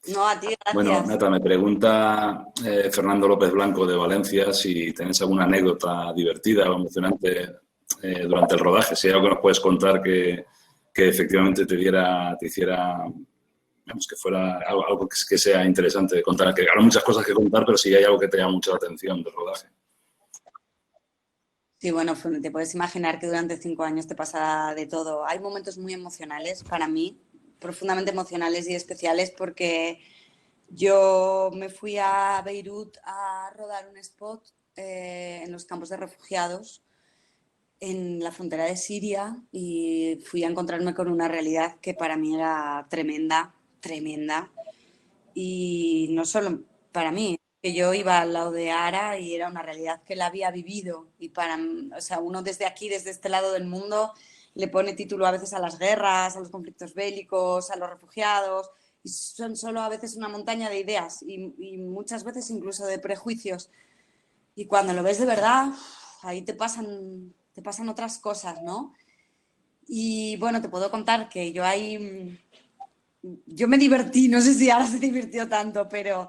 No, a ti, gracias. Bueno, Nata, me pregunta Fernando López Blanco de Valencia si tenés alguna anécdota divertida o emocionante durante el rodaje, si hay algo que nos puedes contar que efectivamente te hiciera, digamos, que fuera algo que sea interesante de contar, que hay muchas cosas que contar, pero si hay algo que te llama mucho la atención del rodaje. Sí, bueno, te puedes imaginar que durante 5 años te pasa de todo. Hay momentos muy emocionales para mí, profundamente emocionales y especiales, porque yo me fui a Beirut a rodar un spot en los campos de refugiados en la frontera de Siria y fui a encontrarme con una realidad que para mí era tremenda, tremenda. Y no solo para mí, que yo iba al lado de Ara y era una realidad que la había vivido. Y o sea, uno desde aquí, desde este lado del mundo, le pone título a veces a las guerras, a los conflictos bélicos, a los refugiados, y son solo a veces una montaña de ideas y muchas veces incluso de prejuicios. Y cuando lo ves de verdad, ahí te pasan otras cosas, ¿no? Y bueno, te puedo contar que yo me divertí, no sé si Ara se divirtió tanto, pero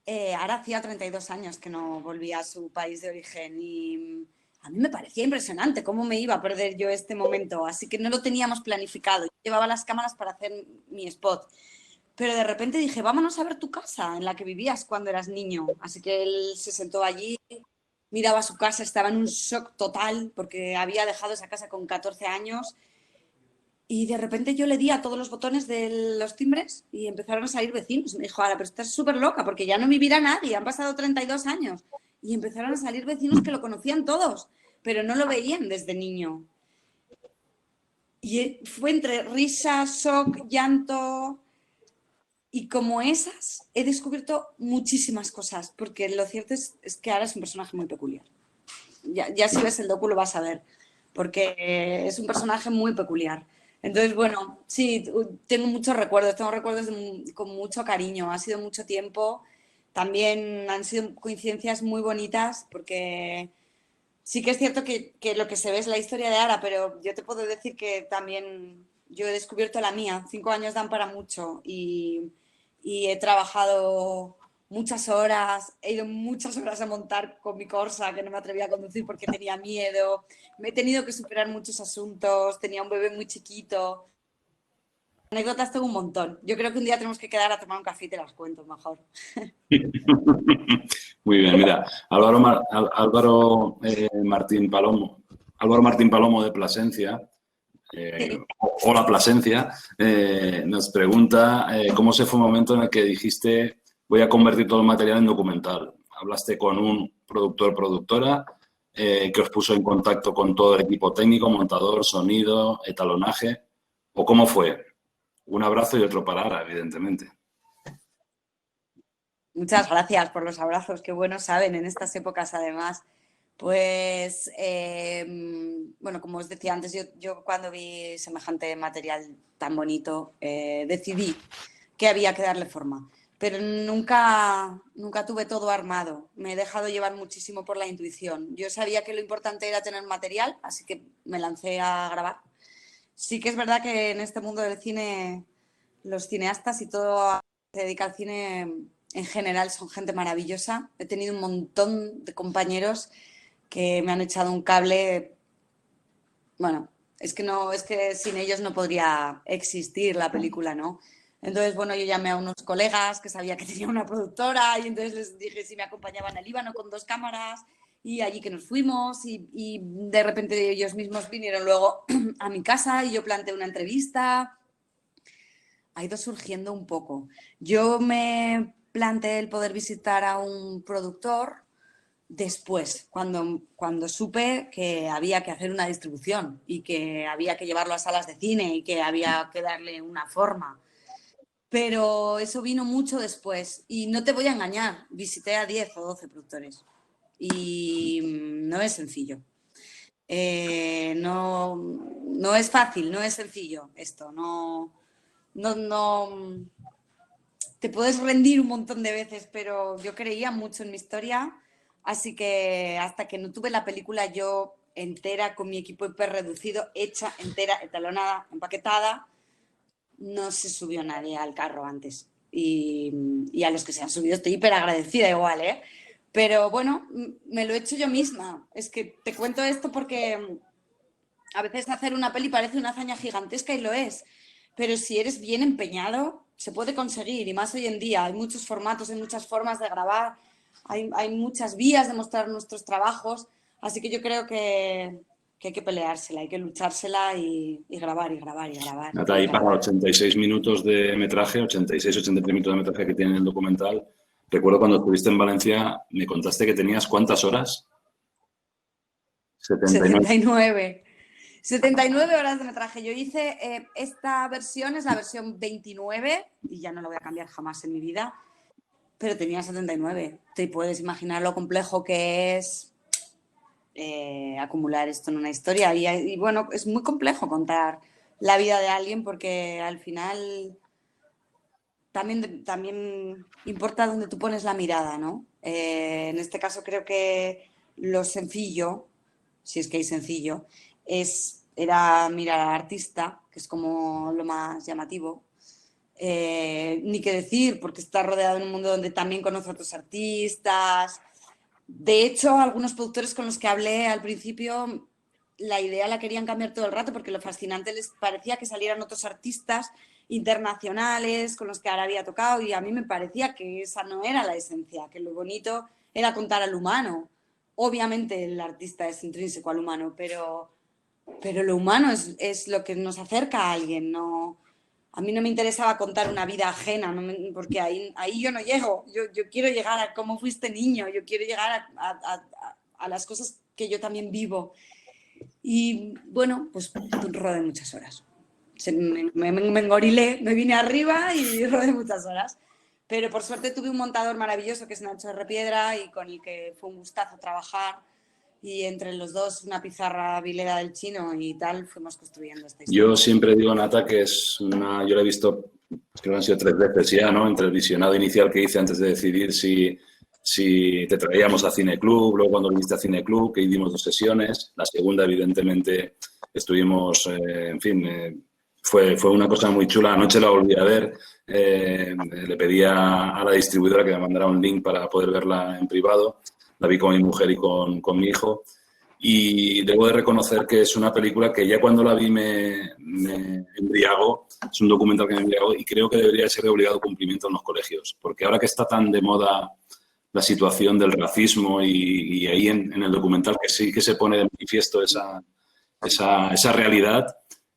Ara hacía 32 años que no volvía a su país de origen y a mí me parecía impresionante cómo me iba a perder yo este momento, así que no lo teníamos planificado. Yo llevaba las cámaras para hacer mi spot, pero de repente dije, vámonos a ver tu casa en la que vivías cuando eras niño. Así que él se sentó allí, miraba su casa, estaba en un shock total porque había dejado esa casa con 14 años. Y de repente yo le di a todos los botones de los timbres y empezaron a salir vecinos. Me dijo, ahora, pero estás súper loca porque ya no vivirá nadie, han pasado 32 años. Y empezaron a salir vecinos que lo conocían todos, pero no lo veían desde niño. Y fue entre risa, shock, llanto. Y como esas, he descubierto muchísimas cosas, porque lo cierto es que Ara es un personaje muy peculiar. Ya si ves el docu lo vas a ver, porque es un personaje muy peculiar. Entonces, bueno, sí, tengo muchos recuerdos, con mucho cariño, ha sido mucho tiempo también han sido coincidencias muy bonitas porque sí que es cierto que lo que se ve es la historia de Ara, pero yo te puedo decir que también yo he descubierto la mía. 5 años dan para mucho y he trabajado muchas horas, he ido muchas horas a montar con mi Corsa, que no me atrevía a conducir porque tenía miedo. Me he tenido que superar muchos asuntos, tenía un bebé muy chiquito. Anécdotas tengo un montón. Yo creo que un día tenemos que quedar a tomar un café y te las cuento mejor. Muy bien, mira, Álvaro Martín Palomo de Plasencia, hola Plasencia, nos pregunta cómo se fue el momento en el que dijiste voy a convertir todo el material en documental. ¿Hablaste con un productora que os puso en contacto con todo el equipo técnico, montador, sonido, etalonaje? ¿O cómo fue? Un abrazo y otro para Ara, evidentemente. Muchas gracias por los abrazos, qué bueno saben en estas épocas además. Pues, bueno, como os decía antes, yo cuando vi semejante material tan bonito decidí que había que darle forma, pero nunca tuve todo armado. Me he dejado llevar muchísimo por la intuición. Yo sabía que lo importante era tener material, así que me lancé a grabar. Sí que es verdad que en este mundo del cine los cineastas y todo que se dedica al cine en general son gente maravillosa. He tenido un montón de compañeros que me han echado un cable. Bueno, es que sin ellos no podría existir la película, ¿no? Entonces, bueno, yo llamé a unos colegas que sabía que tenía una productora y entonces les dije si me acompañaban al Líbano con 2 cámaras y allí que nos fuimos y de repente ellos mismos vinieron luego a mi casa y yo planteé una entrevista. Ha ido surgiendo un poco. Yo me planteé el poder visitar a un productor después, cuando supe que había que hacer una distribución y que había que llevarlo a salas de cine y que había que darle una forma. Pero eso vino mucho después y no te voy a engañar, visité a 10 o 12 productores y no es sencillo. No es fácil, no es sencillo esto, no te puedes rendir un montón de veces, pero yo creía mucho en mi historia, así que hasta que no tuve la película yo entera, con mi equipo hiper reducido, hecha, entera, etalonada, empaquetada, no se subió nadie al carro antes. Y a los que se han subido estoy hiper agradecida igual, ¿eh? Pero bueno, me lo he hecho yo misma. Es que te cuento esto porque a veces hacer una peli parece una hazaña gigantesca y lo es. Pero si eres bien empeñado, se puede conseguir. Y más hoy en día. Hay muchos formatos, hay muchas formas de grabar, hay muchas vías de mostrar nuestros trabajos. Así que yo creo que hay que peleársela, hay que luchársela y grabar y grabar y grabar. Nata, ahí para 86 minutos de metraje, 86-83 minutos de metraje que tiene el documental, recuerdo cuando estuviste en Valencia, me contaste que tenías ¿cuántas horas? 79. 79 horas de metraje. Yo hice, esta versión es la versión 29 y ya no lo voy a cambiar jamás en mi vida, pero tenía 79. Te puedes imaginar lo complejo que es acumular esto en una historia y bueno, es muy complejo contar la vida de alguien porque al final también importa dónde tú pones la mirada, ¿no? En este caso creo que lo sencillo, si es que hay sencillo, era mirar al artista, que es como lo más llamativo. Ni qué decir, porque está rodeado en un mundo donde también conoce a otros artistas. De hecho, algunos productores con los que hablé al principio, la idea la querían cambiar todo el rato porque lo fascinante les parecía que salieran otros artistas internacionales con los que ahora había tocado y a mí me parecía que esa no era la esencia, que lo bonito era contar al humano. Obviamente el artista es intrínseco al humano, pero lo humano es lo que nos acerca a alguien, no. A mí no me interesaba contar una vida ajena, porque ahí yo no llego. Yo quiero llegar a cómo fuiste niño, yo quiero llegar a las cosas que yo también vivo. Y bueno, pues rodé muchas horas. Me engorilé, me vine arriba y rodé muchas horas. Pero por suerte tuve un montador maravilloso que es Nacho R. Piedra y con el que fue un gustazo trabajar. y entre los dos una pizarra vilera del chino y tal, fuimos construyendo esta historia. Yo siempre digo, Nata, que es una... Yo la he visto, creo que han sido 3 veces ya, ¿no? Entre el visionado inicial que hice antes de decidir si te traíamos a Cineclub, luego cuando viniste a Cineclub, que hicimos 2 sesiones. La segunda, evidentemente, estuvimos, en fin, fue una cosa muy chula. Anoche la volví a ver. Le pedí a la distribuidora que me mandara un link para poder verla en privado. La vi con mi mujer y con mi hijo. Y debo de reconocer que es una película que ya cuando la vi me embriagó. Es un documental que me embriagó y creo que debería ser de obligado cumplimiento en los colegios. Porque ahora que está tan de moda la situación del racismo y ahí en el documental que sí que se pone de manifiesto esa realidad,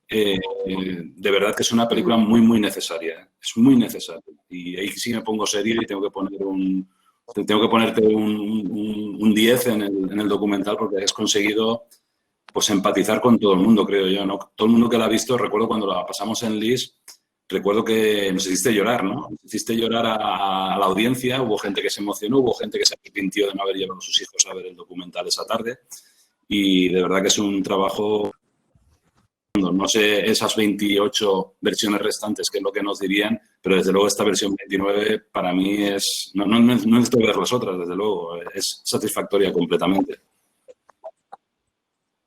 de verdad que es una película muy, muy necesaria. Es muy necesaria. Y ahí sí me pongo serio y tengo que ponerte un 10 en el documental porque has conseguido pues empatizar con todo el mundo, creo yo, ¿no? Todo el mundo que la ha visto, recuerdo cuando la pasamos en Lis, recuerdo que nos hiciste llorar, ¿no? Nos hiciste llorar a la audiencia, hubo gente que se emocionó, hubo gente que se arrepintió de no haber llevado a sus hijos a ver el documental esa tarde y de verdad que es un trabajo, no sé esas 28 versiones restantes qué es lo que nos dirían, pero desde luego esta versión 29 para mí es, no necesito ver las otras, desde luego, es satisfactoria completamente.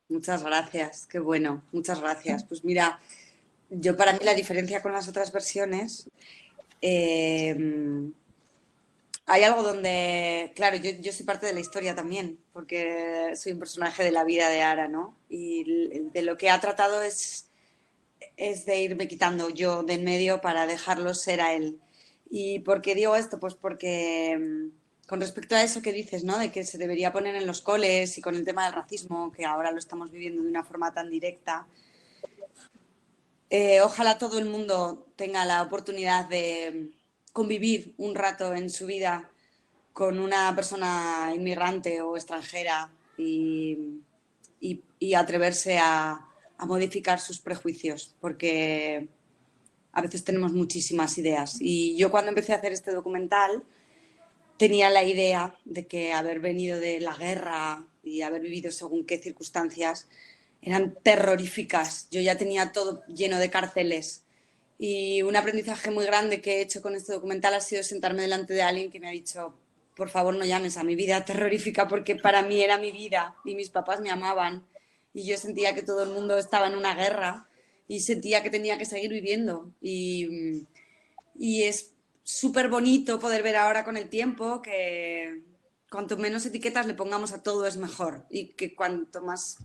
Muchas gracias, qué bueno, muchas gracias. Pues mira, yo para mí la diferencia con las otras versiones, hay algo donde, claro, yo soy parte de la historia también, porque soy un personaje de la vida de Ara, ¿no? Y de lo que ha tratado es de irme quitando yo de en medio para dejarlo ser a él. ¿Y por qué digo esto? Pues porque con respecto a eso que dices, ¿no? De que se debería poner en los coles y con el tema del racismo, que ahora lo estamos viviendo de una forma tan directa, ojalá todo el mundo tenga la oportunidad de convivir un rato en su vida con una persona inmigrante o extranjera y atreverse a modificar sus prejuicios, porque a veces tenemos muchísimas ideas. Y yo cuando empecé a hacer este documental tenía la idea de que haber venido de la guerra y haber vivido según qué circunstancias eran terroríficas. Yo ya tenía todo lleno de cárceles y un aprendizaje muy grande que he hecho con este documental ha sido sentarme delante de alguien que me ha dicho, por favor no llames a mi vida terrorífica porque para mí era mi vida y mis papás me amaban y yo sentía que todo el mundo estaba en una guerra y sentía que tenía que seguir viviendo y es súper bonito poder ver ahora con el tiempo que cuanto menos etiquetas le pongamos a todo es mejor y que cuanto más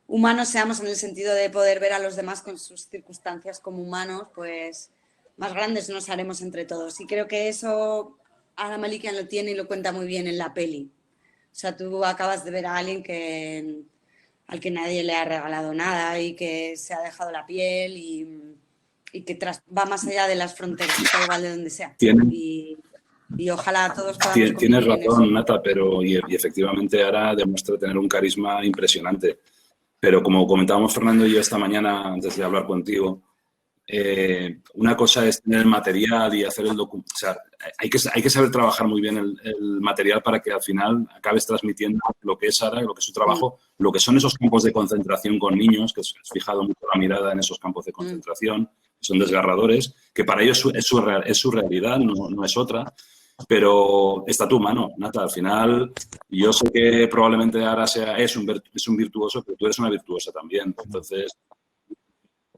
humanos seamos en el sentido de poder ver a los demás con sus circunstancias como humanos, pues más grandes nos haremos entre todos. Y creo que eso Ara Malikian lo tiene y lo cuenta muy bien en la peli. O sea, tú acabas de ver a alguien al que nadie le ha regalado nada y que se ha dejado la piel y que va más allá de las fronteras, da igual de donde sea. Y ojalá todos podamos... Tienes razón, Nata, pero y efectivamente Ara demuestra tener un carisma impresionante. Pero como comentábamos Fernando y yo esta mañana antes de hablar contigo, una cosa es tener el material y hacer el documento. O sea, hay que saber trabajar muy bien el material para que al final acabes transmitiendo lo que es Ara, lo que es su trabajo, lo que son esos campos de concentración con niños, que has fijado mucho la mirada en esos campos de concentración, que son desgarradores, que para ellos es su realidad, no es otra. Pero está a tu mano, Nata. Al final, yo sé que probablemente Ara es un virtuoso, pero tú eres una virtuosa también. Entonces...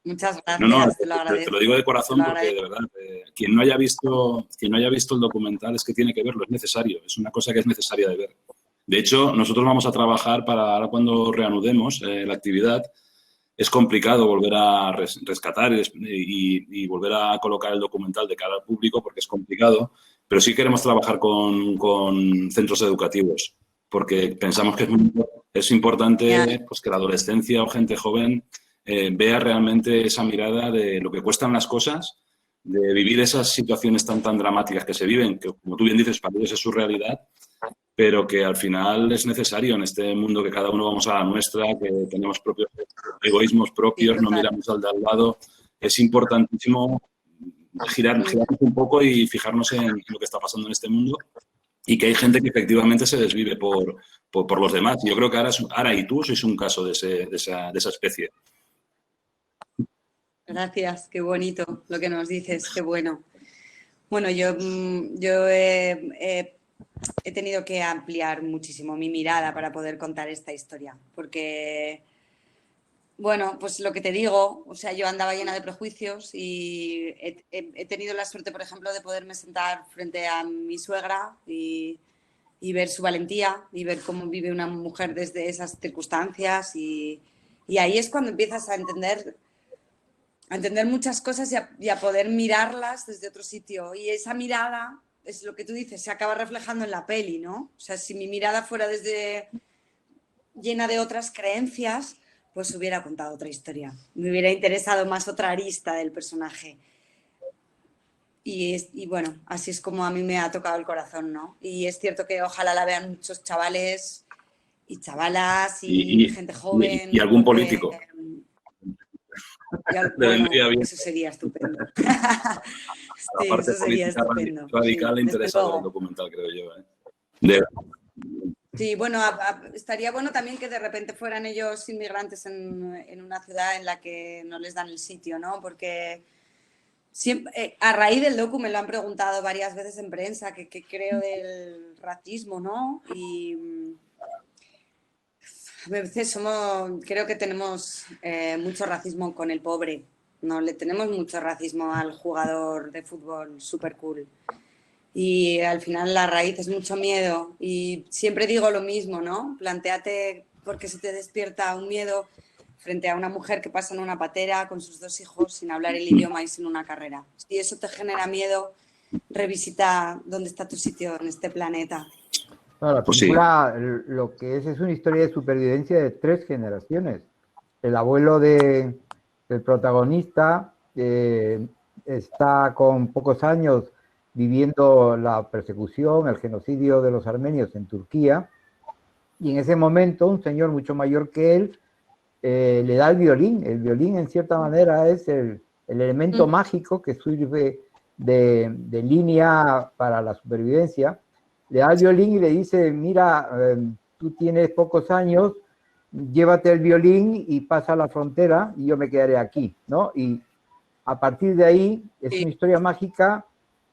Muchas gracias, te lo digo de corazón porque, de verdad, quien no haya visto el documental es que tiene que verlo, es necesario. Es una cosa que es necesaria de ver. De hecho, nosotros vamos a trabajar para ahora cuando reanudemos la actividad. Es complicado volver a rescatar y volver a colocar el documental de cara al público porque es complicado, pero sí queremos trabajar con centros educativos porque pensamos que es importante pues, que la adolescencia o gente joven vea realmente esa mirada de lo que cuestan las cosas, de vivir esas situaciones tan dramáticas que se viven, que como tú bien dices, para ellos es su realidad, pero que al final es necesario en este mundo que cada uno vamos a la nuestra, que tenemos propios egoísmos propios, no miramos al de al lado. Es importantísimo girarnos un poco y fijarnos en lo que está pasando en este mundo y que hay gente que efectivamente se desvive por los demás. Yo creo que Ara y tú sois un caso de esa especie. Gracias, qué bonito lo que nos dices, qué bueno. Bueno, yo he tenido que ampliar muchísimo mi mirada para poder contar esta historia, porque, bueno, pues lo que te digo, o sea, yo andaba llena de prejuicios y he tenido la suerte, por ejemplo, de poderme sentar frente a mi suegra y ver su valentía y ver cómo vive una mujer desde esas circunstancias y ahí es cuando empiezas a entender muchas cosas y a poder mirarlas desde otro sitio. Y esa mirada, es lo que tú dices, se acaba reflejando en la peli, ¿no? O sea, si mi mirada fuera llena de otras creencias, pues hubiera contado otra historia. Me hubiera interesado más otra arista del personaje. Y bueno, así es como a mí me ha tocado el corazón, ¿no? Y es cierto que ojalá la vean muchos chavales y chavalas y gente joven. Y algún político. Bueno, eso sería estupendo. Sí, eso sería estupendo. Radical sí, interesado el documental, creo yo. Sí, bueno, estaría bueno también que de repente fueran ellos inmigrantes en una ciudad en la que no les dan el sitio, ¿no? Porque siempre, a raíz del docu me lo han preguntado varias veces en prensa, que creo del racismo, ¿no? Y a veces creo que tenemos mucho racismo con el pobre, ¿no? Le tenemos mucho racismo al jugador de fútbol súper cool. Y al final la raíz es mucho miedo. Y siempre digo lo mismo, ¿no? Plantéate por qué se te despierta un miedo frente a una mujer que pasa en una patera con sus 2 hijos sin hablar el idioma y sin una carrera. Si eso te genera miedo, revisita dónde está tu sitio en este planeta. No, la película, lo que es una historia de supervivencia de 3 generaciones. El abuelo del protagonista está con pocos años viviendo la persecución, el genocidio de los armenios en Turquía, y en ese momento un señor mucho mayor que él le da el violín. El violín, en cierta manera, es el elemento mágico que sirve de línea para la supervivencia. Le da el violín y le dice, mira, tú tienes pocos años, llévate el violín y pasa a la frontera y yo me quedaré aquí, ¿no? Y a partir de ahí es una historia mágica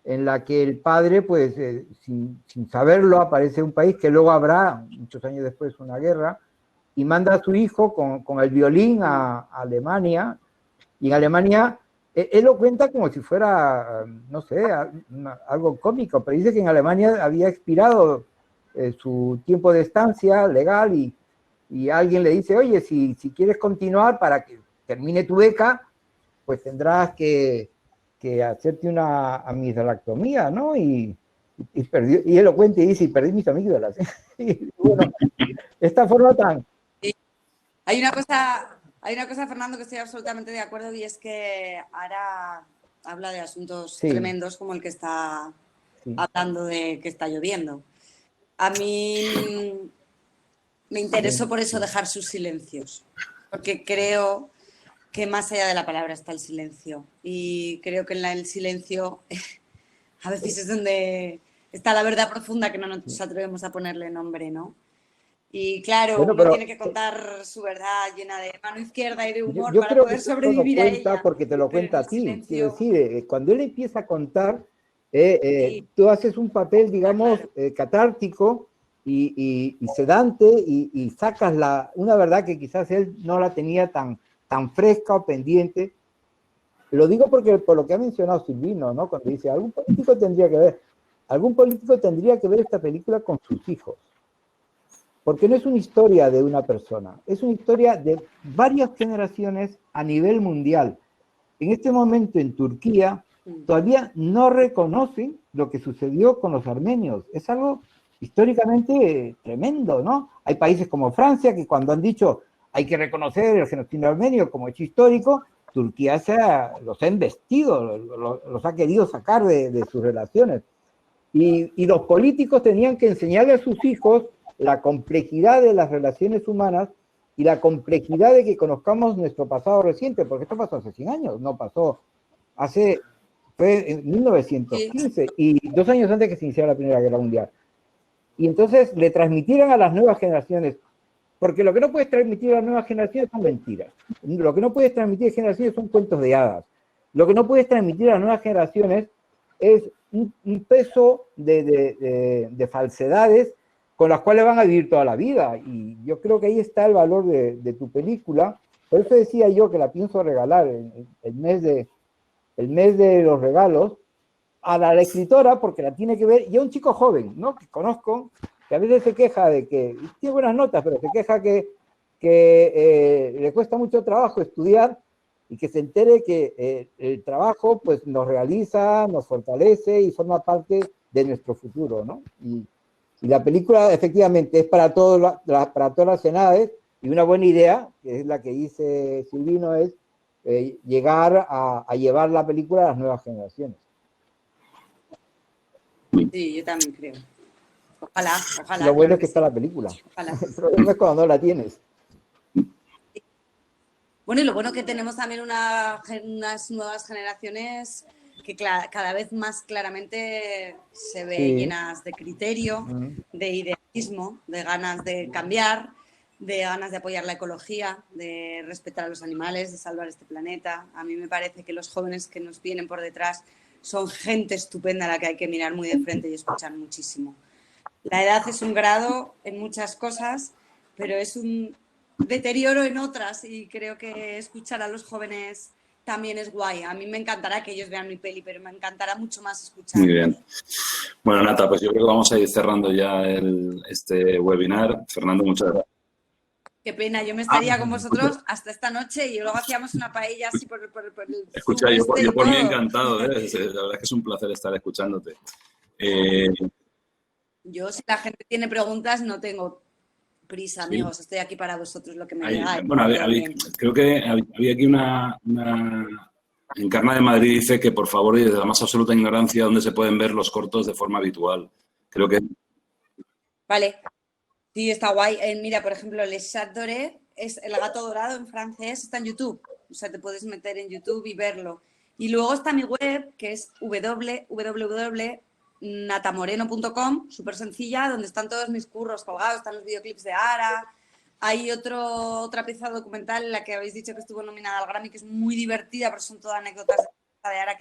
en la que el padre, pues, sin saberlo, aparece en un país que luego habrá, muchos años después, una guerra, y manda a su hijo con el violín a Alemania, y en Alemania, él lo cuenta como si fuera, no sé, algo cómico, pero dice que en Alemania había expirado su tiempo de estancia legal y alguien le dice, oye, si quieres continuar para que termine tu beca, pues tendrás que hacerte una amigdalectomía, ¿no? Y él lo cuenta y dice, y perdí mis amígdalas. Y bueno, esta forma tan... Hay una cosa, Fernando, que estoy absolutamente de acuerdo, y es que ahora habla de asuntos tremendos como el que está hablando de que está lloviendo. A mí me interesó por eso dejar sus silencios, porque creo que más allá de la palabra está el silencio. Y creo que en el silencio a veces es donde está la verdad profunda que no nos atrevemos a ponerle nombre, ¿no? Y claro, bueno, uno tiene que contar su verdad llena de mano izquierda y de humor yo para creo poder que sobrevivir a ella. Porque te lo cuenta a ti. Silencio... Quiero decir, cuando él empieza a contar, tú haces un papel, digamos, catártico y sedante y sacas una verdad que quizás él no la tenía tan fresca o pendiente. Lo digo porque por lo que ha mencionado Silvino, ¿no? Cuando dice, algún político tendría que ver esta película con sus hijos. Porque no es una historia de una persona, es una historia de varias generaciones a nivel mundial. En este momento en Turquía todavía no reconocen lo que sucedió con los armenios. Es algo históricamente tremendo, ¿no? Hay países como Francia que cuando han dicho hay que reconocer el genocidio armenio como hecho histórico, Turquía los ha embestido, los ha querido sacar de sus relaciones. Y los políticos tenían que enseñarle a sus hijos la complejidad de las relaciones humanas y la complejidad de que conozcamos nuestro pasado reciente, porque esto pasó hace 100 años, no pasó fue en 1915, y 2 años antes que se iniciara la Primera Guerra Mundial. y entonces le transmitieran a las nuevas generaciones, porque lo que no puedes transmitir a las nuevas generaciones son mentiras, lo que no puedes transmitir a las generaciones son cuentos de hadas, lo que no puedes transmitir a las nuevas generaciones es un peso de falsedades con las cuales van a vivir toda la vida, y yo creo que ahí está el valor de tu película. Por eso decía yo que la pienso regalar el mes de los regalos a la escritora, porque la tiene que ver, y a un chico joven, ¿no? Que conozco, que a veces se queja de que tiene buenas notas, pero se queja que le cuesta mucho trabajo estudiar, y que se entere que el trabajo pues nos realiza, nos fortalece y forma parte de nuestro futuro, ¿no? Y la película efectivamente es para todas las edades, y una buena idea, que es la que dice Silvino, es llegar a llevar la película a las nuevas generaciones. Sí, yo también creo. Ojalá, ojalá. Lo bueno es que está la película. Ojalá. El problema es cuando no la tienes. Bueno, y lo bueno que tenemos también unas nuevas generaciones que cada vez más claramente se ve llenas de criterio, de idealismo, de ganas de cambiar, de ganas de apoyar la ecología, de respetar a los animales, de salvar este planeta. A mí me parece que los jóvenes que nos vienen por detrás son gente estupenda a la que hay que mirar muy de frente y escuchar muchísimo. La edad es un grado en muchas cosas, pero es un deterioro en otras, y creo que escuchar a los jóvenes también es guay. A mí me encantará que ellos vean mi peli, pero me encantará mucho más escuchar. Muy bien. Bueno, Nata, pues yo creo que vamos a ir cerrando ya este webinar. Fernando, muchas gracias. Qué pena, yo me estaría con vosotros hasta esta noche y luego hacíamos una paella así por el Escucha, yo por mí encantado, ¿eh? La verdad es que es un placer estar escuchándote. Yo, si la gente tiene preguntas, no tengo prisa, amigos. Estoy aquí para vosotros, lo que me digáis. Bueno, creo que había aquí una Encarna de Madrid dice que, por favor, y desde la más absoluta ignorancia, ¿dónde se pueden ver los cortos de forma habitual? Creo que... Vale. Sí, está guay. Mira, por ejemplo, Les Chats Dorés, es El gato dorado en francés, está en YouTube. O sea, te puedes meter en YouTube y verlo. Y luego está mi web, que es www.natamoreno.com, súper sencilla, donde están todos mis curros colgados, están los videoclips de Ara. Hay otra pieza documental en la que habéis dicho que estuvo nominada al Grammy, que es muy divertida, pero son todas anécdotas de Ara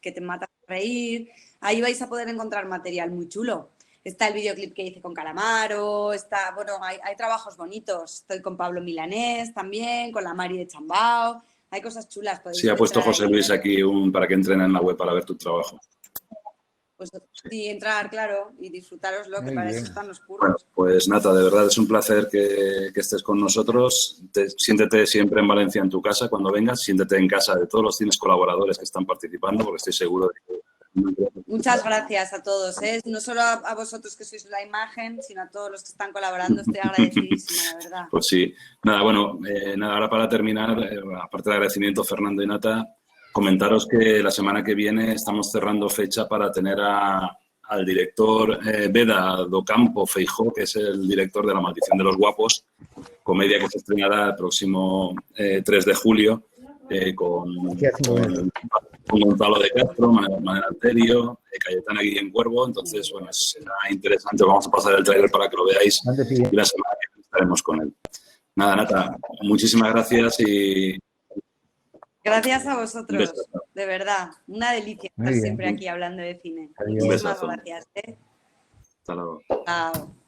que te matan a reír. Ahí vais a poder encontrar material muy chulo. Está el videoclip que hice con Calamaro, hay trabajos bonitos. Estoy con Pablo Milanés también, con la Mari de Chambao. Hay cosas chulas. Sí, ha puesto José Luis aquí para que entren en la web para ver tu trabajo. Pues sí, entrar, claro, y disfrutároslo, que para eso están los cursos. Bueno, pues Nata, de verdad es un placer que estés con nosotros. Siéntete siempre en Valencia en tu casa cuando vengas. Siéntete en casa de todos los cines colaboradores que están participando, porque estoy seguro de que... Muchas gracias a todos, ¿eh? No solo a vosotros que sois la imagen, sino a todos los que están colaborando. Estoy agradecidísima, la verdad. Pues sí. Ahora para terminar, aparte del agradecimiento, Fernando y Nata, comentaros que la semana que viene estamos cerrando fecha para tener al director Beda Docampo Feijó, que es el director de La maldición de los guapos, comedia que se estrenará el próximo 3 de julio con Gonzalo de Castro, Manuel Alterio, Cayetana Guillén Cuervo. Entonces, bueno, será interesante. Vamos a pasar el tráiler para que lo veáis y la semana que viene estaremos con él. Nada, Nata, muchísimas gracias y... Gracias a vosotros, de verdad. Una delicia estar siempre aquí hablando de cine. Muchísimas gracias. Hasta luego. Chao.